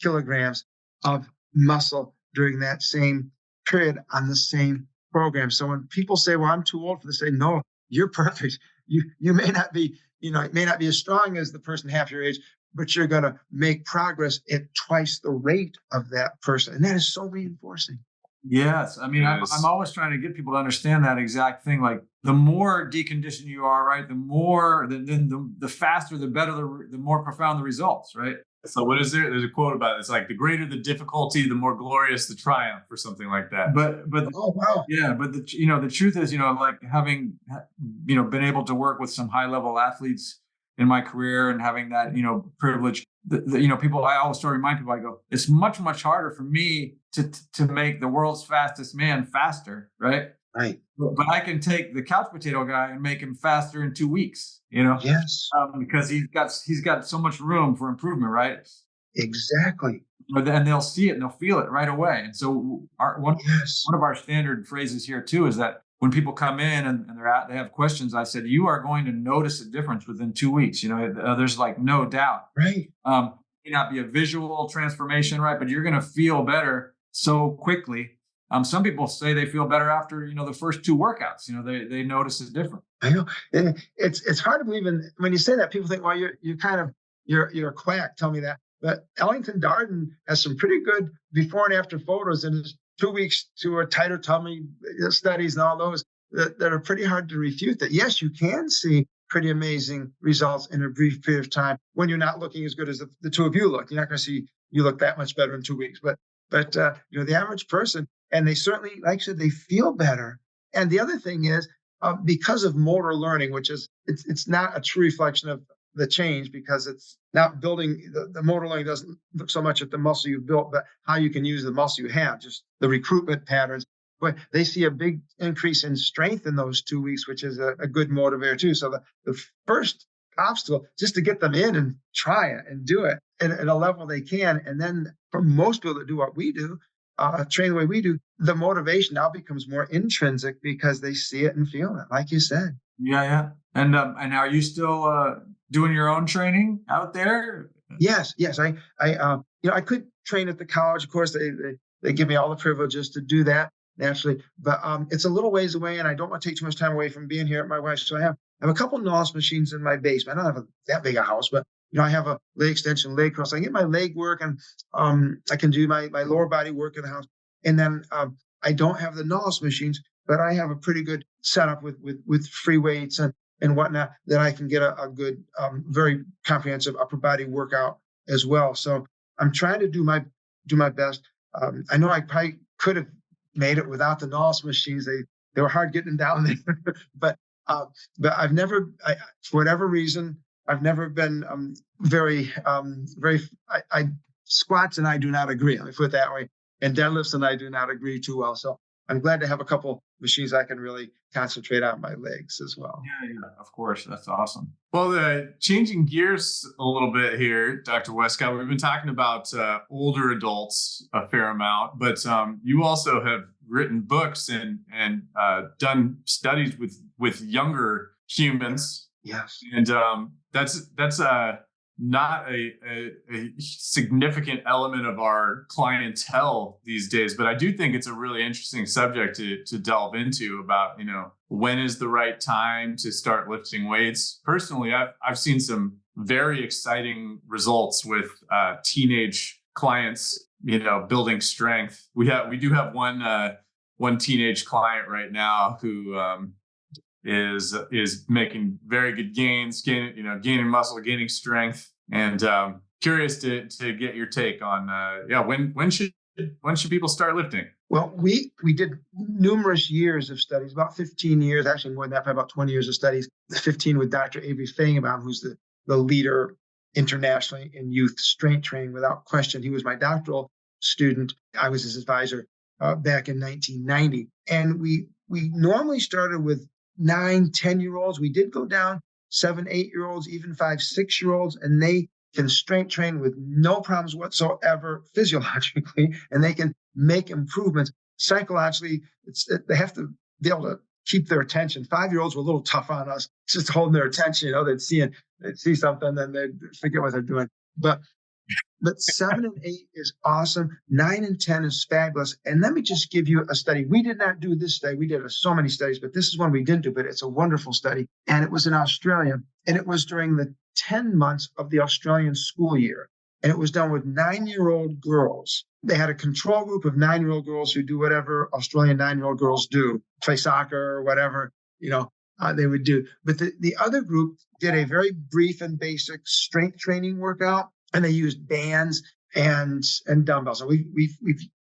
kilograms of muscle during that same period on the same program. So when people say, well, I'm too old for this, say, no, you're perfect. You may not be, it may not be as strong as the person half your age, but you're going to make progress at twice the rate of that person. And that is so reinforcing. Yes. I mean, I'm always trying to get people to understand that exact thing. Like the more deconditioned you are, right, the faster, the better, the more profound the results, right? So what is there? There's a quote about it. It's like the greater the difficulty, the more glorious the triumph, or something like that. But oh wow, yeah. But the truth is, like having been able to work with some high level athletes in my career and having that privilege, people, I always try to remind people, I go, it's much, much harder for me to make the world's fastest man faster, right? Right. But I can take the couch potato guy and make him faster in 2 weeks, Yes, because he's got so much room for improvement, right? exactly. And they'll see it and they'll feel it right away. And so Yes. one of our standard phrases here too is that when people come in and they have questions, I said, you are going to notice a difference within 2 weeks. There's like no doubt. Right. May not be a visual transformation, right? But you're going to feel better so quickly. Some people say they feel better after, the first 2 workouts. They notice a difference. I know. It's hard to believe when you say that. People think, well, you're a quack. Tell me that. But Ellington Darden has some pretty good before and after photos in his 2 weeks to a tighter tummy studies and all those that are pretty hard to refute. That yes, you can see pretty amazing results in a brief period of time when you're not looking as good as the two of you look. You're not going to see you look that much better in 2 weeks. But the average person, and they certainly, like I said, they feel better. And the other thing is because of motor learning, which is it's not a true reflection of the change because it's not building the motor learning doesn't look so much at the muscle you've built, but how you can use the muscle you have, just the recruitment patterns. But they see a big increase in strength in those 2 weeks, which is a good motivator too. So the first obstacle just to get them in and try it and do it at a level they can. And then for most people that do what we do, train the way we do, the motivation now becomes more intrinsic because they see it and feel it, like you said. Yeah. And are you still doing your own training out there? Yes. I could train at the college. Of course, they give me all the privileges to do that naturally, but it's a little ways away, and I don't want to take too much time away from being here at my wife's. So I have a couple NOS machines in my basement. I don't have that big a house, but I have a leg extension, leg cross. I get my leg work, and I can do my lower body work in the house. And then I don't have the NOS machines, but I have a pretty good setup with free weights and whatnot that I can get a good, very comprehensive upper body workout as well. So I'm trying to do my best. I know I probably could have made it without the NOS machines. They were hard getting down there, but I've never, for whatever reason, I've never been very. Squats and I do not agree. Let me put it that way. And deadlifts and I do not agree too well. So I'm glad to have a couple machines I can really concentrate on my legs as well. Yeah, of course. That's awesome. Well, changing gears a little bit here, Dr. Westcott, we've been talking about older adults a fair amount, but you also have written books and done studies with younger humans. Yes. And that's not a significant element of our clientele these days, but I do think it's a really interesting subject to delve into about, when is the right time to start lifting weights. Personally, I've seen some very exciting results with teenage clients, building strength. We do have one teenage client right now who is making very good gains, gaining muscle, gaining strength, and curious to get your take on when should people start lifting? Well, we did numerous years of studies, about 15 years, actually more than that, probably about 20 years of studies, 15 with Dr. Avery Feigenbaum, who's the leader internationally in youth strength training, without question. He was my doctoral student. I was his advisor back in 1990. And we normally started with 9, 10-year-olds. We did go down 7, 8-year-olds, even 5, 6-year-olds, and they can strength train with no problems whatsoever physiologically, and they can make improvements psychologically. They have to be able to keep their attention. 5-year-olds were a little tough on us, just holding their attention. They'd see something, then they'd forget what they're doing. But 7 and 8 is awesome. 9 and 10 is fabulous. And let me just give you a study. We did not do this study. We did so many studies, but this is one we didn't do, but it's a wonderful study. And it was in Australia. And it was during the 10 months of the Australian school year. And it was done with 9-year-old girls. They had a control group of 9-year-old girls who do whatever Australian 9-year-old girls do, play soccer or whatever, they would do. But the other group did a very brief and basic strength training workout. And they used bands and dumbbells. So we've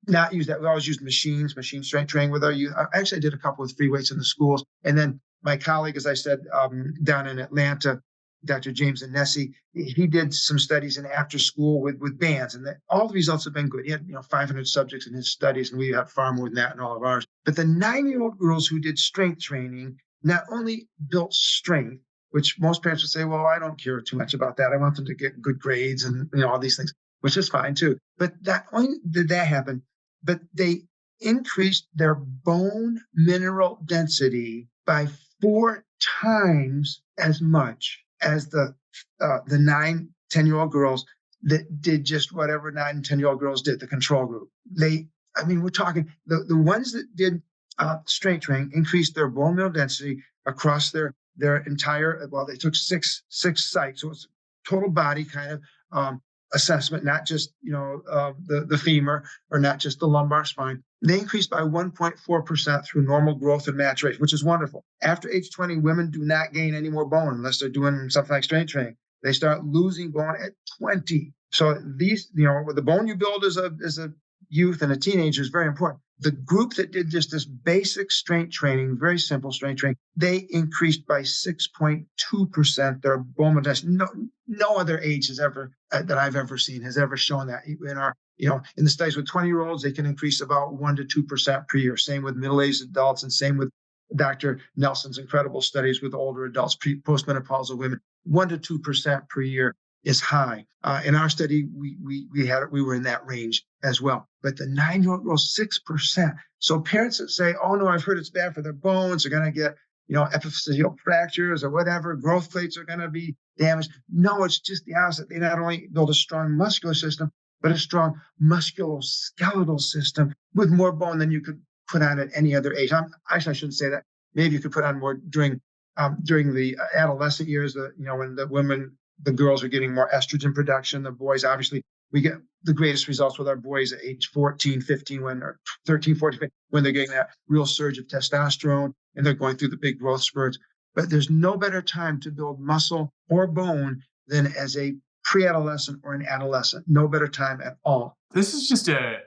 not used that. We always used machine strength training with our youth. Actually, I did a couple with free weights in the schools. And then my colleague, as I said, down in Atlanta, Dr. James Anesi, he did some studies in after school with bands, and all the results have been good. He had 500 subjects in his studies, and we have far more than that in all of ours. But the 9-year-old girls who did strength training not only built strength, which most parents would say, well, I don't care too much about that. I want them to get good grades and all these things, which is fine too. But not only did that happen, but they increased their bone mineral density by 4 times as much as the 9, 10-year-old girls that did just whatever 9 and 10-year-old girls did, the control group. We're talking the ones that did strength training increased their bone mineral density across their entire. Well, they took six sites, so it's total body kind of assessment, not just the femur or not just the lumbar spine. They increased by 1.4% through normal growth and maturation, which is wonderful. After age 20, women do not gain any more bone unless they're doing something like strength training. They start losing bone at 20. So these, the bone you build as a youth and a teenager is very important. The group that did just this basic strength training, very simple strength training, they increased by 6.2% their bone density. No other age has ever that I've ever seen has ever shown that. In our, in the studies with 20-year-olds, they can increase about 1 to 2% per year. Same with middle-aged adults, and same with Dr. Nelson's incredible studies with older adults, postmenopausal women. 1 to 2% per year is high. In our study, we were in that range as well. But the 9-year-old girls, 6%. So parents that say, "Oh no, I've heard it's bad for their bones. They're going to get epiphyseal fractures or whatever. Growth plates are going to be damaged." No, it's just the opposite. They not only build a strong muscular system, but a strong musculoskeletal system with more bone than you could put on at any other age. Actually, I shouldn't say that. Maybe you could put on more during the adolescent years. When the girls are getting more estrogen production. The boys, obviously, we get the greatest results with our boys at age 14, 15, or 13, 14, when they're getting that real surge of testosterone and they're going through the big growth spurts. But there's no better time to build muscle or bone than as a pre-adolescent or an adolescent. No better time at all. This is just a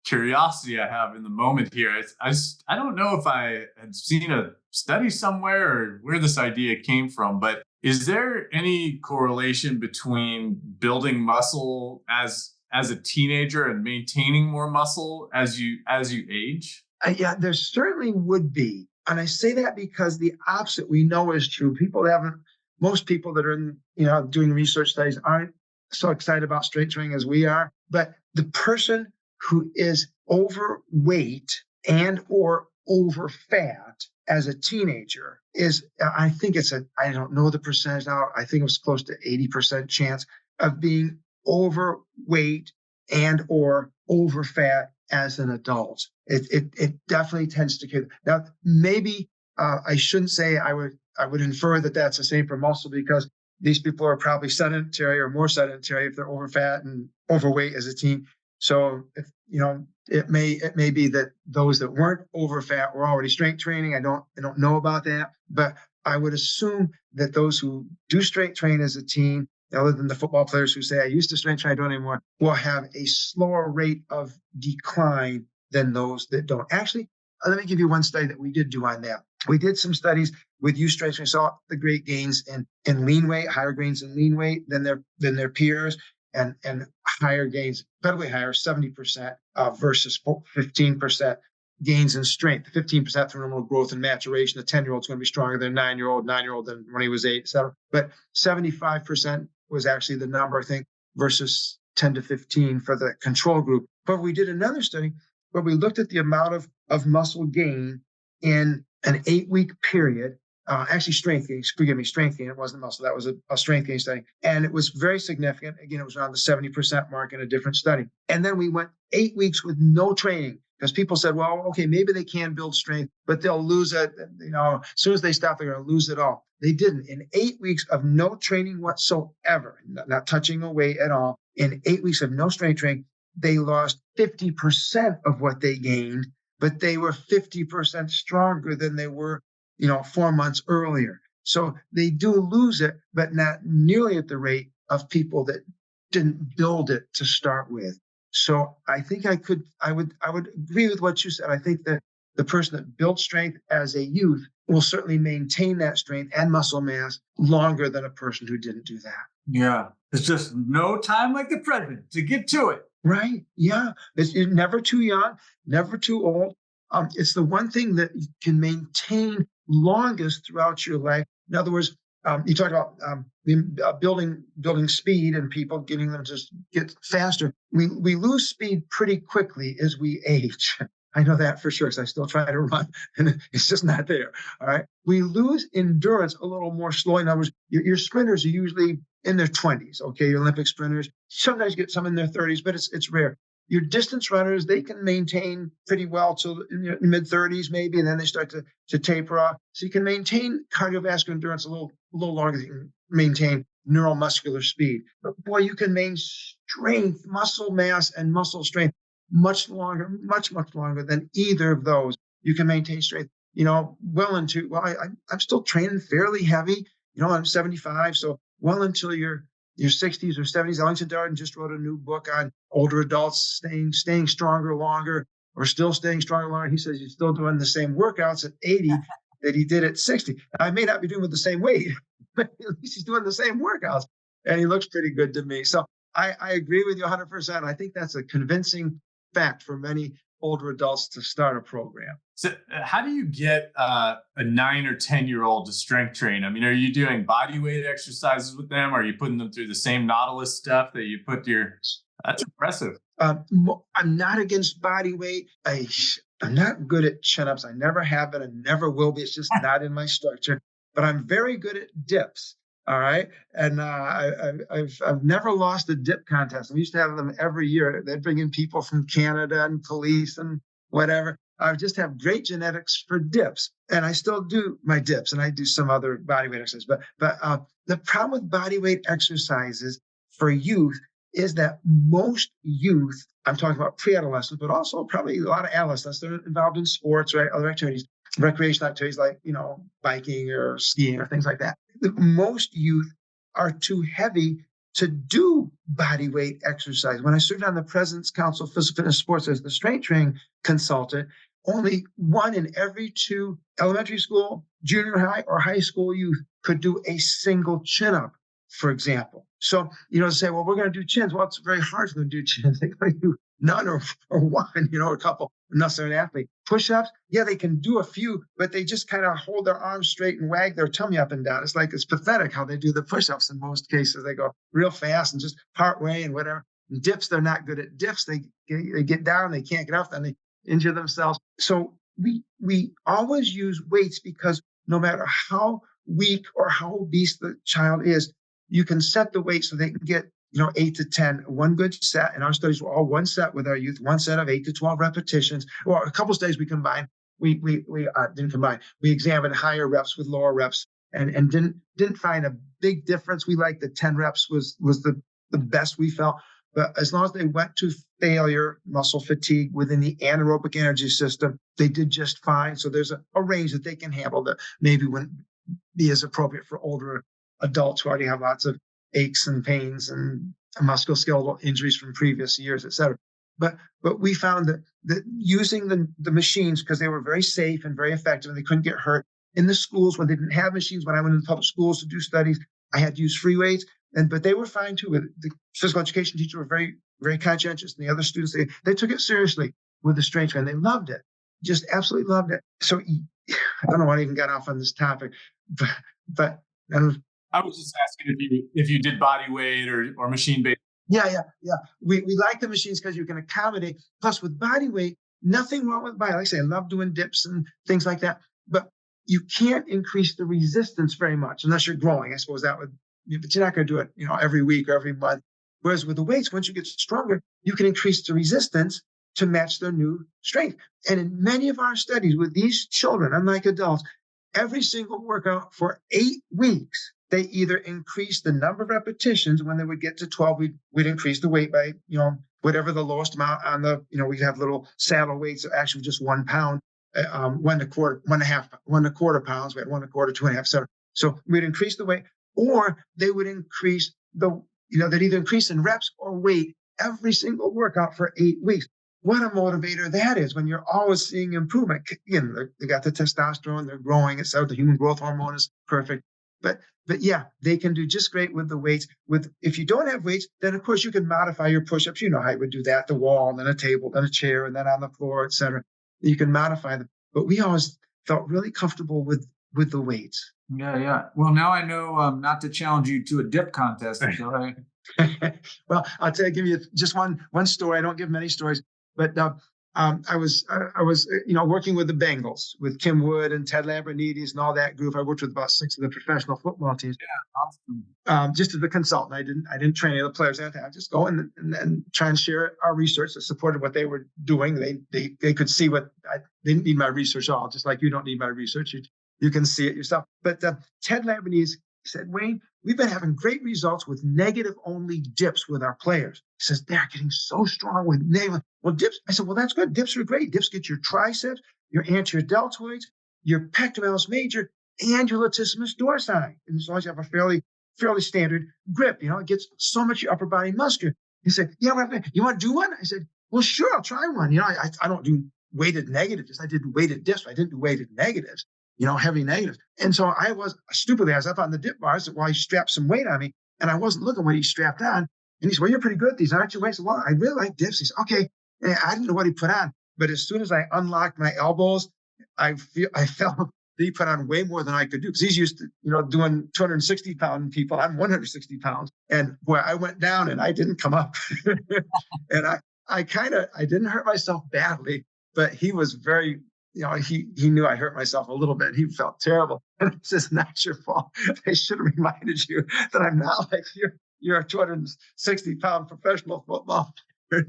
curiosity I have in the moment here. I don't know if I had seen a study somewhere or where this idea came from, but is there any correlation between building muscle as a teenager and maintaining more muscle as you age? Yeah, there certainly would be. And I say that because the opposite we know is true. Most people that are doing research studies aren't so excited about strength training as we are. But the person who is overweight and or over fat as a teenager is, I think I don't know the percentage now. I think it was close to 80% chance of being overweight and or over fat as an adult. It definitely tends to kill. Now, maybe I shouldn't say I would infer that that's the same for muscle, because these people are probably sedentary or more sedentary if they're over fat and overweight as a teen. So if it may be that those that weren't over fat were already strength training. I don't know about that, but I would assume that those who do strength train as a teen, other than the football players who say, "I used to strength train, I don't anymore," will have a slower rate of decline than those that don't. Actually, let me give you one study that we did do on that. We did some studies with youth strength training, saw the great gains in lean weight, higher gains in lean weight than their peers, and higher gains, incredibly higher, 70% versus 15% gains in strength. 15% through normal growth and maturation. The 10-year-old is going to be stronger than 9-year-old than when he was 8, et cetera. But 75% was actually the number, I think, versus 10 to 15 for the control group. But we did another study where we looked at the amount of muscle gain in an 8-week period. Actually, strength gain. Strength gain. It wasn't muscle. That was a strength gain study. And it was very significant. Again, it was around the 70% mark in a different study. And then we went 8 weeks with no training, because people said, well, okay, maybe they can build strength, but they'll lose it. As soon as they stop, they're going to lose it all. They didn't. In 8 weeks of no training whatsoever, not touching a weight at all, in 8 weeks of no strength training, they lost 50% of what they gained, but they were 50% stronger than they were 4 months earlier. So they do lose it, but not nearly at the rate of people that didn't build it to start with. So I think I would agree with what you said. I think that the person that built strength as a youth will certainly maintain that strength and muscle mass longer than a person who didn't do that. Yeah. There's just no time like the present to get to it. Right. Yeah. You're never too young, never too old. It's the one thing that you can maintain longest throughout your life. In other words, you talked about building speed and people getting them to get faster. We lose speed pretty quickly as we age. I know that for sure because I still try to run and it's just not there. All right. We lose endurance a little more slowly. In other words, your sprinters are usually in their 20s. Okay. Your Olympic sprinters, sometimes you get some in their 30s, but it's rare. Your distance runners, they can maintain pretty well till in your mid 30s maybe, and then they start to taper off. So you can maintain cardiovascular endurance a little longer than you can maintain neuromuscular speed. But boy, you can maintain strength, muscle mass, and muscle strength much longer, much longer than either of those. You can maintain strength, I'm still training fairly heavy. I'm 75, so well until your 60s or 70s. Ellington Darden just wrote a new book on older adults staying stronger longer, or still staying stronger longer. He says he's still doing the same workouts at 80 that he did at 60. I may not be doing with the same weight, but at least he's doing the same workouts, and he looks pretty good to me. So I agree with you 100%. I think that's a convincing fact for many older adults to start a program. So how do you get a 9 or 10-year-old to strength train? I mean, are you doing body weight exercises with them? Are you putting them through the same Nautilus stuff that you put that's impressive. I'm not against body weight. I'm not good at chin-ups. I never have been and never will be. It's just not in my structure. But I'm very good at dips. All right. And I've never lost a dip contest. We used to have them every year. They'd bring in people from Canada and police and whatever. I just have great genetics for dips. And I still do my dips, and I do some other body weight exercises. But the problem with body weight exercises for youth is that most youth, I'm talking about pre-adolescents, but also probably a lot of adolescents, they're involved in sports, right? Other activities, recreational activities like, biking or skiing or things like that. Most youth are too heavy to do body weight exercise. When I served on the President's Council of Physical Fitness Sports as the strength training consultant, only 1 in every 2 elementary school, junior high, or high school youth could do a single chin-up, for example. So, say, well, we're going to do chins. Well, it's very hard for them to do chins. They can do none or 1, a couple, unless they're an athlete. Push-ups, yeah, they can do a few, but they just kind of hold their arms straight and wag their tummy up and down. It's pathetic how they do the push-ups in most cases. They go real fast and just part way and whatever. And dips, they're not good at dips. They get down, they can't get up, then they injure themselves. So we always use weights because no matter how weak or how obese the child is, you can set the weight so they can get 8 to 10, one good set. And our studies were all one set with our youth, one set of 8 to 12 repetitions. Well, a couple of studies we combined. We didn't combine. We examined higher reps with lower reps and didn't find a big difference. We liked the 10 reps was the best we felt. But as long as they went to failure, muscle fatigue within the anaerobic energy system, they did just fine. So there's a range that they can handle that maybe wouldn't be as appropriate for older adults who already have lots of aches and pains and musculoskeletal injuries from previous years, et cetera. But we found that using the machines, because they were very safe and very effective and they couldn't get hurt, in the schools when they didn't have machines, when I went into public schools to do studies, I had to use free weights, but they were fine too. The physical education teachers were very, very conscientious, and the other students, they took it seriously with the strength training. They loved it, just absolutely loved it. So I don't know why I even got off on this topic, but I was just asking if you did body weight or machine based. Yeah. We like the machines because you can accommodate. Plus, with body weight, nothing wrong with body. Like I say, I love doing dips and things like that. But you can't increase the resistance very much unless you're growing. I suppose that would, but you're not going to do it, every week or every month. Whereas with the weights, once you get stronger, you can increase the resistance to match their new strength. And in many of our studies with these children, unlike adults, every single workout for 8 weeks, they either increase the number of repetitions. When they would get to 12, we'd increase the weight by, whatever the lowest amount on the, we'd have little saddle weights, actually just 1 pound, 1.25 pounds. We had 1.25, 2.5, etc. So we'd increase the weight, or they would increase they'd either increase in reps or weight every single workout for 8 weeks. what a motivator that is when you're always seeing improvement. Again, they got the testosterone, they're growing, etc. The human growth hormone is perfect. But yeah, they can do just great with the weights. If you don't have weights, then of course you can modify your push-ups. You know how you would do that: the wall, and then a table, then a chair, and then on the floor, etc. You can modify them. But we always felt really comfortable with the weights. Yeah. Well, now I know not to challenge you to a dip contest. So Well, give you just one story. I don't give many stories, but I was working with the Bengals with Kim Wood and Ted Lambrinides and all that group. I worked with about 6 of the professional football teams. Yeah, awesome. Just as a consultant, I didn't train any of the players. I just go and try and share our research that supported what they were doing. They could see they didn't need my research at all, just like you don't need my research. You can see it yourself. But Ted Lambrinides said, Wayne, we've been having great results with negative only dips with our players. He says, they're getting so strong with negative. Well, dips. I said, well, that's good. Dips are great. Dips get your triceps, your anterior deltoids, your pectoralis major, and your latissimus dorsi. And as long as you have a fairly standard grip, it gets so much your upper body muscular. He said, yeah, you want to do one? I said, well, sure, I'll try one. I don't do weighted negatives. I did weighted dips. I didn't do weighted negatives. Heavy negatives. And so I was up on the dip bars while he strapped some weight on me, and I wasn't looking what he strapped on. And he said, well, you're pretty good at these, aren't you? I said, well, I really like dips. He said, okay. And I didn't know what he put on, but as soon as I unlocked my elbows, I felt that he put on way more than I could do, because he's used to, doing 260-pound people. I'm 160 pounds. And boy, I went down and I didn't come up. And I didn't hurt myself badly, but he was very, he knew I hurt myself a little bit. He felt terrible. And he says, not your fault. I should have reminded you that I'm not like you're a 260-pound professional football player.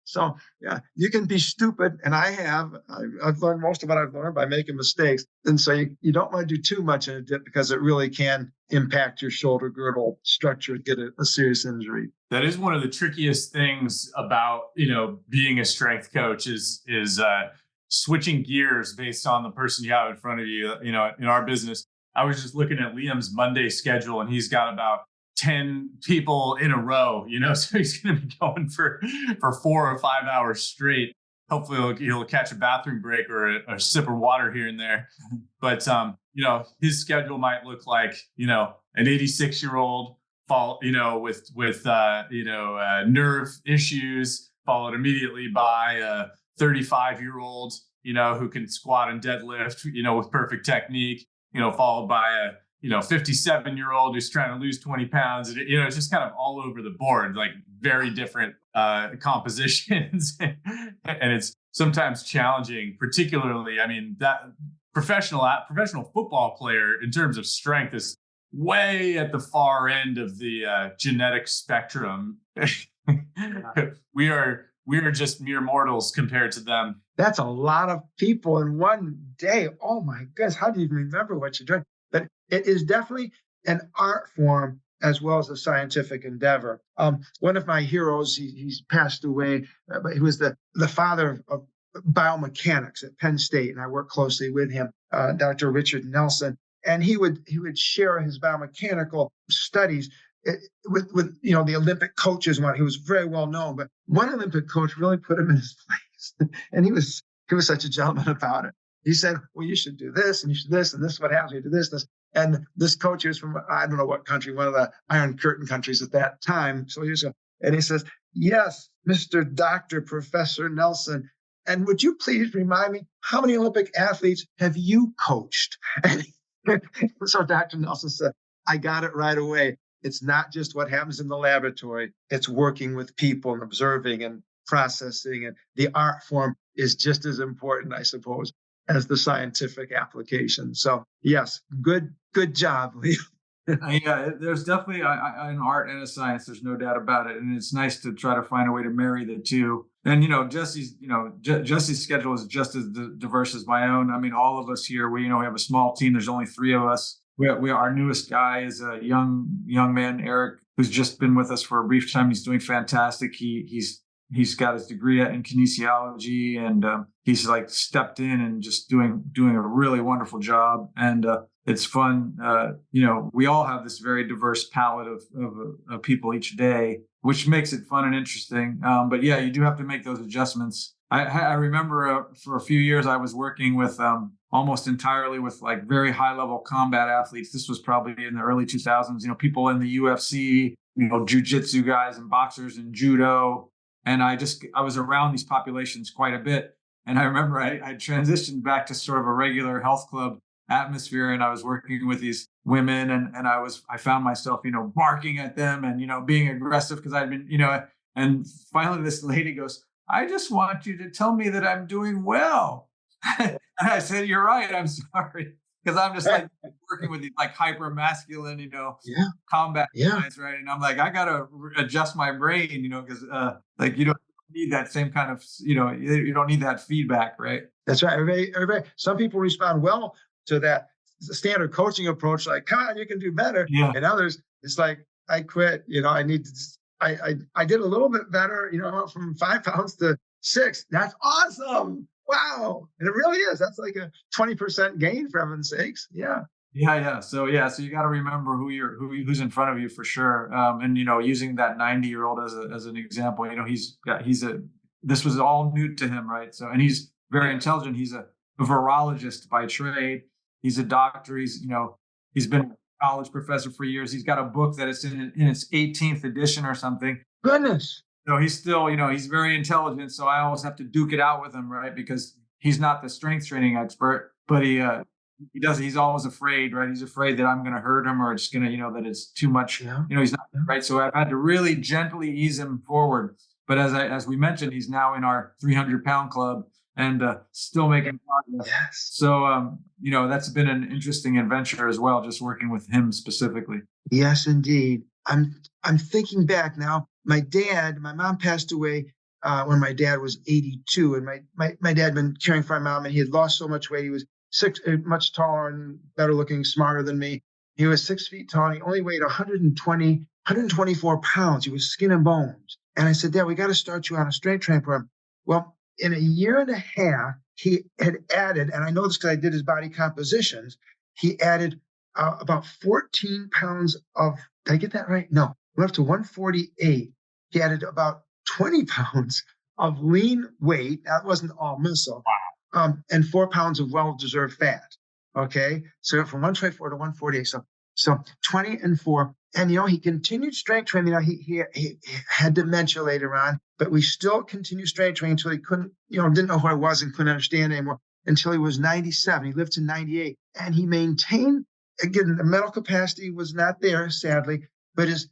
So yeah, you can be stupid. And I've learned most of what I've learned by making mistakes. And so you don't want to do too much in a dip, because it really can impact your shoulder girdle structure and get a serious injury. That is one of the trickiest things about, being a strength coach is switching gears based on the person you have in front of you. In our business, I was just looking at Liam's Monday schedule, and he's got about 10 people in a row, so he's going to be going for 4 or 5 hours straight. Hopefully he'll catch a bathroom break or a sip of water here and there. But, his schedule might look like, an 86-year-old fall, with nerve issues, followed immediately by a 35-year-old, who can squat and deadlift, with perfect technique, followed by a 57-year-old who's trying to lose 20 pounds. And, it's just kind of all over the board, like very different compositions. And it's sometimes challenging, particularly, that professional football player in terms of strength is way at the far end of the genetic spectrum. We are just mere mortals compared to them. That's a lot of people in one day. Oh my goodness, how do you even remember what you're doing? But it is definitely an art form as well as a scientific endeavor. One of my heroes, he's passed away, but he was the father of biomechanics at Penn State, and I worked closely with him, Dr. Richard Nelson. And he would share his biomechanical studies with the Olympic coaches. He was very well known, but one Olympic coach really put him in his place, and he was such a gentleman about it. He said, well, you should do this, and you should this, and this is what happens. You do this. And this coach was from, I don't know what country, one of the Iron Curtain countries at that time. So and he says, yes, Mr. Dr. Professor Nelson, and would you please remind me, how many Olympic athletes have you coached? And so Dr. Nelson said, I got it right away. It's not just what happens in the laboratory. It's working with people and observing and processing. And the art form is just as important, I suppose, as the scientific application. So yes, good job, Lee. Yeah, there's definitely an art and a science. There's no doubt about it, and it's nice to try to find a way to marry the two. And Jesse's schedule is just as diverse as my own. I mean, all of us here, we have a small team. There's only 3 of us. Our newest guy is a young man, Eric, who's just been with us for a brief time. He's doing fantastic. He's he's got his degree in kinesiology, and he's like stepped in and just doing a really wonderful job. And it's fun. We all have this very diverse palette of people each day, which makes it fun and interesting. But yeah, you do have to make those adjustments. I remember for a few years I was working with almost entirely with like very high level combat athletes. This was probably in the early 2000s. People in the UFC, jujitsu guys and boxers and judo. And I was around these populations quite a bit. And I remember I transitioned back to sort of a regular health club atmosphere, and I was working with these women, and I found myself, barking at them and, being aggressive because I'd been, and finally this lady goes, "I just want you to tell me that I'm doing well." And I said, "You're right. I'm sorry." Because I'm just like working with these like hyper masculine, combat guys, right? And I'm like, I gotta adjust my brain, because like you don't need that same kind of, you don't need that feedback, right? That's right. Everybody. Some people respond well to that standard coaching approach, like, "Come on, you can do better." Yeah. And others, it's like, "I quit. I need to. I did a little bit better. I went from 5 pounds to 6. That's awesome. Wow." And it really is. That's like a 20% gain, for heaven's sakes. Yeah. Yeah. So you got to remember who's in front of you for sure. And using that 90-year-old as an example, this was all new to him, right? So, and he's very intelligent. He's a virologist by trade. He's a doctor. He's been a college professor for years. He's got a book that is in its 18th edition or something. Goodness. So he's still, he's very intelligent. So I always have to duke it out with him, right? Because he's not the strength training expert, but he's always afraid, right? He's afraid that I'm going to hurt him, or it's going to, that it's too much, he's not right. So I've had to really gently ease him forward. But as we mentioned, he's now in our 300-pound club and still making progress. Yes. So, that's been an interesting adventure as well, just working with him specifically. Yes, indeed. I'm thinking back now. My mom passed away when my dad was 82, and my dad had been caring for my mom, and he had lost so much weight. He was much taller and better looking, smarter than me. He was 6 feet tall, and he only weighed 124 pounds. He was skin and bones. And I said, "Dad, we got to start you on a strength training program." Well, in a year and a half, he had added, and I know this because I did his body compositions, he added about 14 pounds of, did I get that right? No, went up to 148. He added about 20 pounds of lean weight. That wasn't all muscle. Wow. And 4 pounds of well-deserved fat. Okay. So from 124 to 148. So 20 and 4. And, he continued strength training. He had dementia later on, but we still continued strength training until he couldn't, didn't know who I was and couldn't understand anymore until he was 97. He lived to 98. And he maintained, again, the mental capacity was not there, sadly, but his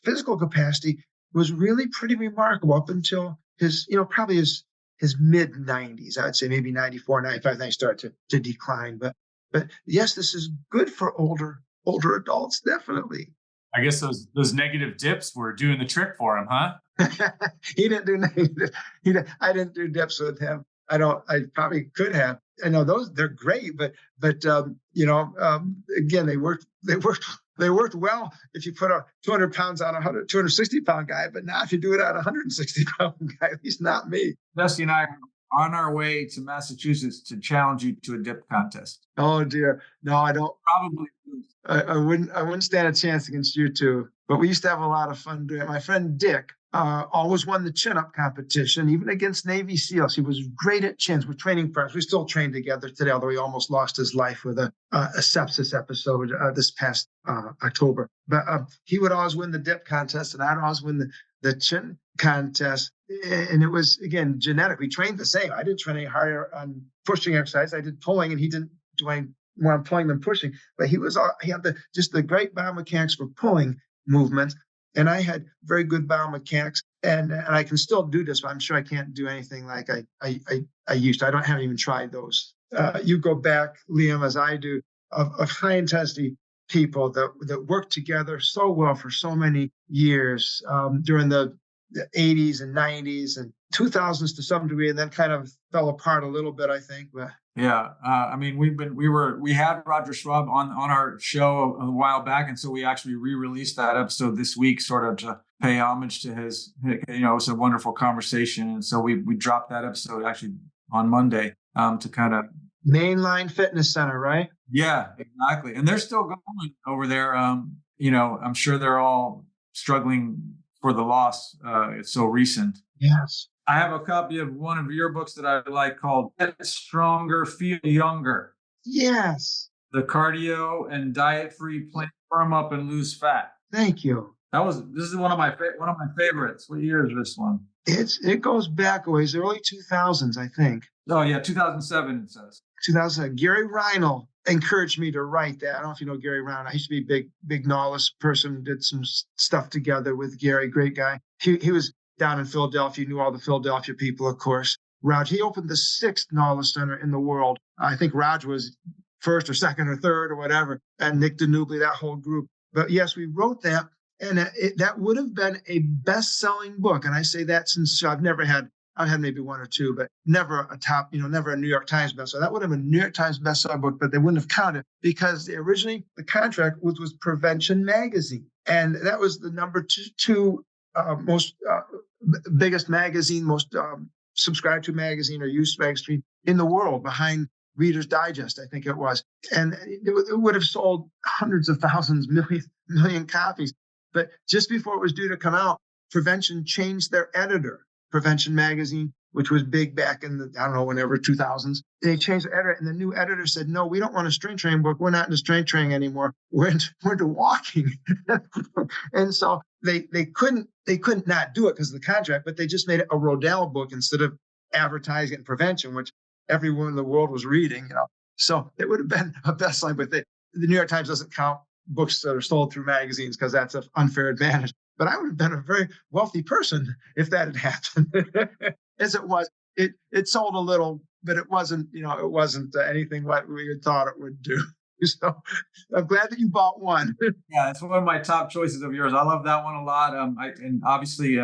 physical capacity was really pretty remarkable up until his, probably his mid 90s. I'd say maybe 94, 95, then he started to decline. But yes, this is good for older adults, definitely. I guess those negative dips were doing the trick for him, huh? He didn't do negative. I didn't do dips with him. I probably could have. I know they're great, but again, they worked well if you put a 200 pounds on a 260 pound guy, but not if you do it on a 160 pound guy, at least not me. Dusty and I are on our way to Massachusetts to challenge you to a dip contest. Oh dear. No, I don't. Probably. I wouldn't stand a chance against you two, but we used to have a lot of fun doing it. My friend Dick always won the chin-up competition, even against Navy SEALs. He was great at chins. We're training partners. We still train together today, although he almost lost his life with a sepsis episode this past October. But he would always win the dip contest, and I'd always win the chin contest. And it was, again, genetic. We trained the same. I didn't train any harder on pushing exercise. I did pulling, and he didn't do any more on pulling than pushing. But he had just the great biomechanics for pulling movements. And I had very good biomechanics, and I can still do this, but I'm sure I can't do anything like I used to. Haven't even tried those. You go back, Liam, as I do, of high intensity people that work together so well for so many years during the the 80s and 90s and 2000s to some degree, and then kind of fell apart a little bit, I think. But Yeah, I mean, we had Roger Schwab on our show a while back, and so we actually re-released that episode this week, sort of to pay homage to his. You know, it was a wonderful conversation, and so we dropped that episode actually on Monday to kind of. Mainline Fitness Center, right? Yeah, exactly, and they're still going over there. You know, I'm sure they're all struggling for the loss. It's so recent. Yes. I have a copy of one of your books that I like called Get Stronger, Feel Younger. Yes. The cardio and diet-free plan, firm up and lose fat. Thank you. This is one of my favorites. What year is this one? It goes back a ways, early 2000s, I think. Oh yeah, 2007 it says. 2000. Gary Reinl encouraged me to write that. I don't know if you know Gary Reinl. I used to be a big knowledge person. Did some stuff together with Gary, great guy. He was down in Philadelphia, knew all the Philadelphia people, of course. Raj, he opened the 6th knowledge center in the world. I think Raj was first or second or third or whatever, and Nick Danubli, that whole group. But yes, we wrote that, and that would have been a best-selling book. And I say that since I've had maybe one or two, but never a top, never a New York Times bestseller. That would have been a New York Times bestseller book, but they wouldn't have counted because originally the contract was Prevention Magazine. And that was the number two most biggest magazine, most subscribed to magazine or used magazine in the world, behind Reader's Digest, I think it was. And it would have sold hundreds of thousands, million copies. But just before it was due to come out, Prevention changed their editor. Prevention Magazine, which was big back in the, I don't know, whenever, 2000s. They changed the editor, and the new editor said, no, we don't want a strength training book. We're not into strength training anymore. We're into walking. And so they couldn't not do it because of the contract, but they just made it a Rodell book instead of advertising and prevention, which everyone in the world was reading, So it would have been a bestseller, but the New York Times doesn't count books that are sold through magazines because that's an unfair advantage. But I would have been a very wealthy person if that had happened. As it was, it sold a little, but it wasn't, anything what we had thought it would do. So I'm glad that you bought one. Yeah, it's one of my top choices of yours. I love that one a lot. And obviously,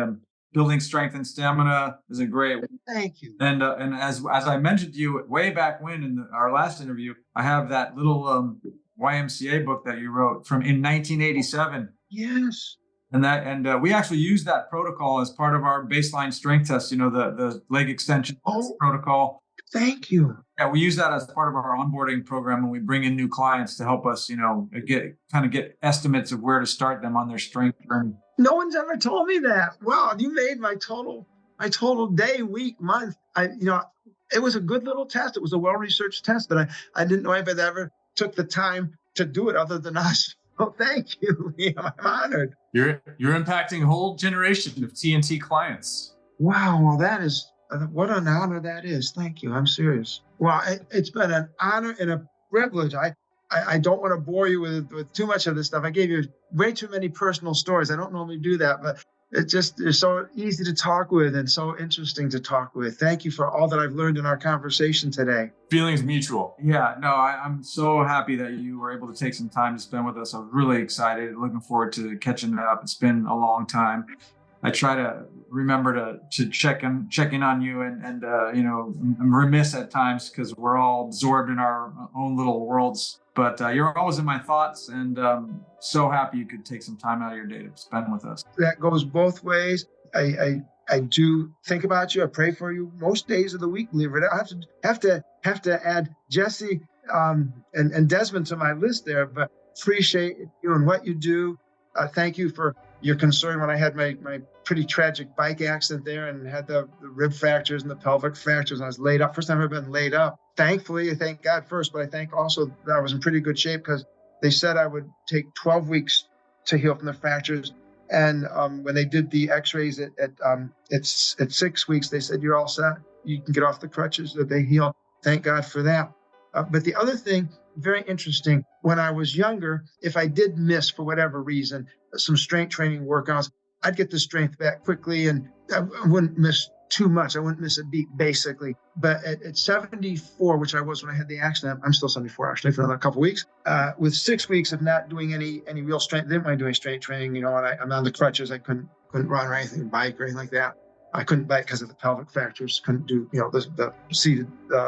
Building Strength and Stamina is a great one. Thank you. And as I mentioned to you way back when in our last interview, I have that little YMCA book that you wrote in 1987. Yes. And we actually use that protocol as part of our baseline strength test, the leg extension protocol. Thank you. Yeah, we use that as part of our onboarding program when we bring in new clients to help us, get estimates of where to start them on their strength journey. No one's ever told me that. Wow, you made my total day, week, month. It was a good little test. It was a well-researched test, but I didn't know anybody that ever took the time to do it other than us. Oh, thank you, Liam. I'm honored. You're impacting a whole generation of TNT clients. Wow, well, that is what an honor that is. Thank you. I'm serious. Well, it's been an honor and a privilege. I don't want to bore you with too much of this stuff. I gave you way too many personal stories. I don't normally do that, but you're so easy to talk with and so interesting to talk with. Thank you for all that I've learned in our conversation today. Feelings mutual. Yeah, no, I'm so happy that you were able to take some time to spend with us. I'm really excited, looking forward to catching up. It's been a long time. I try to remember to check in on you and I'm remiss at times because we're all absorbed in our own little worlds. But you're always in my thoughts, and so happy you could take some time out of your day to spend with us. That goes both ways. I do think about you. I pray for you most days of the week, believe it or not. I have to add Jesse and Desmond to my list there, but appreciate you and what you do. Thank you for your concern when I had my pretty tragic bike accident there and had the rib fractures and the pelvic fractures. I was laid up. First time I've ever been laid up. Thankfully, I thank God first, but I thank also that I was in pretty good shape because they said I would take 12 weeks to heal from the fractures. And when they did the x-rays at 6 weeks, they said, you're all set. You can get off the crutches, that they heal. Thank God for that. But the other thing, very interesting, when I was younger, if I did miss, for whatever reason, some strength training workouts, I'd get the strength back quickly and I wouldn't miss too much. I wouldn't miss a beat, basically. But at 74, which I was when I had the accident, I'm still 74 actually for another couple of weeks, with 6 weeks of not doing any real strength, didn't mind doing strength training, and I'm on the crutches. I couldn't couldn't run or anything, bike or anything like that. I couldn't bike because of the pelvic fractures, couldn't do, the seated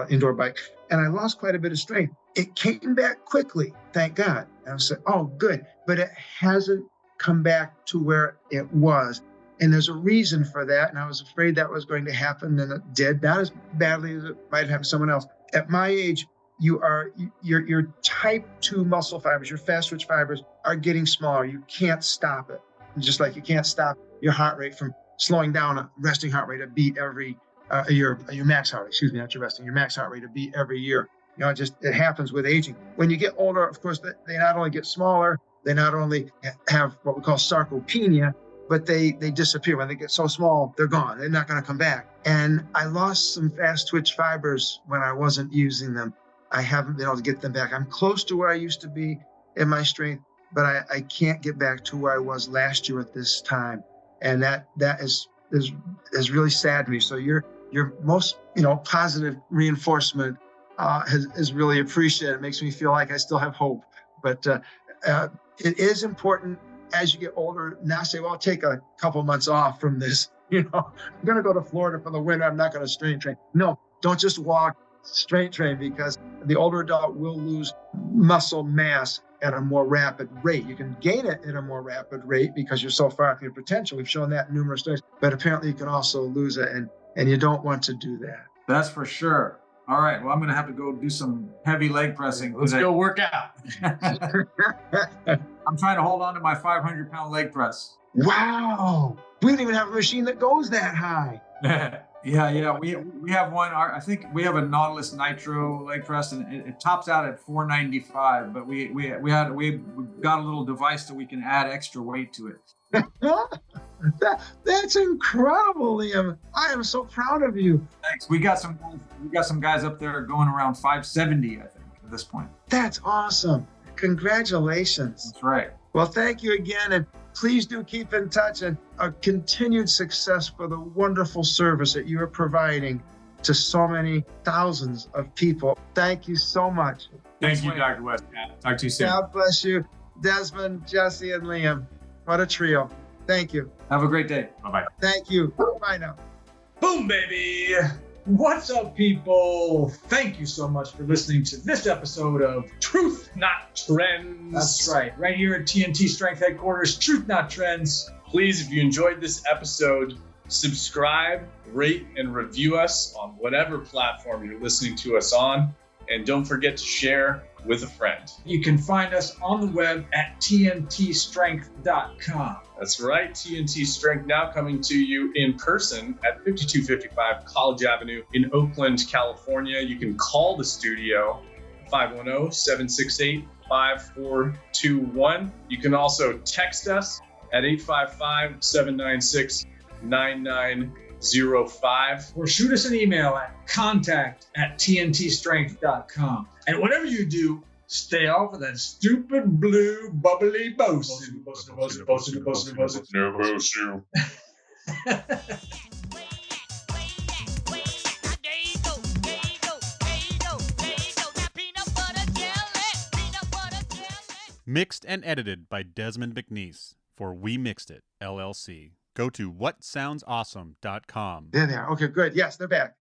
indoor bike. And I lost quite a bit of strength. It came back quickly, thank God. And I said, oh, good. But it hasn't come back to where it was. And there's a reason for that. And I was afraid that was going to happen, and it did. Not as badly as it might have happened to someone else. At my age, your type 2 muscle fibers, your fast twitch fibers are getting smaller. You can't stop it. Just like you can't stop your heart rate from slowing down a resting heart rate a beat every your max heart rate, excuse me, not your resting, your max heart rate a beat every year. It happens with aging. When you get older, of course, they not only get smaller, they not only have what we call sarcopenia, but they disappear. When they get so small, they're gone. They're not going to come back. And I lost some fast twitch fibers when I wasn't using them. I haven't been able to get them back. I'm close to where I used to be in my strength, but I can't get back to where I was last year at this time. And that is really sad to me. So your most positive reinforcement is really appreciated. It makes me feel like I still have hope. But it is important as you get older, now say, well, I'll take a couple months off from this. I'm going to go to Florida for the winter. I'm not going to strength train. No, don't just walk, strength train, because the older adult will lose muscle mass at a more rapid rate. You can gain it at a more rapid rate because you're so far from your potential. We've shown that in numerous studies, but apparently you can also lose it, and you don't want to do that. That's for sure. All right. Well, I'm going to have to go do some heavy leg pressing. Let's go work out. I'm trying to hold on to my 500-pound leg press. Wow. We don't even have a machine that goes that high. Yeah. We have one. I think we have a Nautilus Nitro leg press, and it tops out at 495. But we got a little device so we can add extra weight to it. That's incredible, Liam. I am so proud of you. Thanks. We got some guys up there going around 570, I think, at this point. That's awesome. Congratulations. That's right. Well, thank you again, and please do keep in touch, and a continued success for the wonderful service that you are providing to so many thousands of people. Thank you so much. Thank you, Dr. Westcott. Talk to you soon. God bless you, Desmond, Jesse, and Liam. What a trio. Thank you. Have a great day. Bye-bye. Thank you. Bye now. Boom, baby. What's up, people? Thank you so much for listening to this episode of Truth Not Trends. That's right here at TNT Strength Headquarters, Truth Not Trends. Please, if you enjoyed this episode, subscribe, rate, and review us on whatever platform you're listening to us on. And don't forget to share with a friend. You can find us on the web at tntstrength.com. That's right, TNT Strength now coming to you in person at 5255 College Avenue in Oakland, California. You can call the studio 510-768-5421. You can also text us at 855-796-9905. Or shoot us an email at contact@tntstrength.com. And whatever you do, stay off of that stupid blue bubbly bosun. Mixed and edited by Desmond McNeese for We Mixed It, LLC. Go to whatsoundsawesome.com. There they are. Okay, good. Yes, they're back.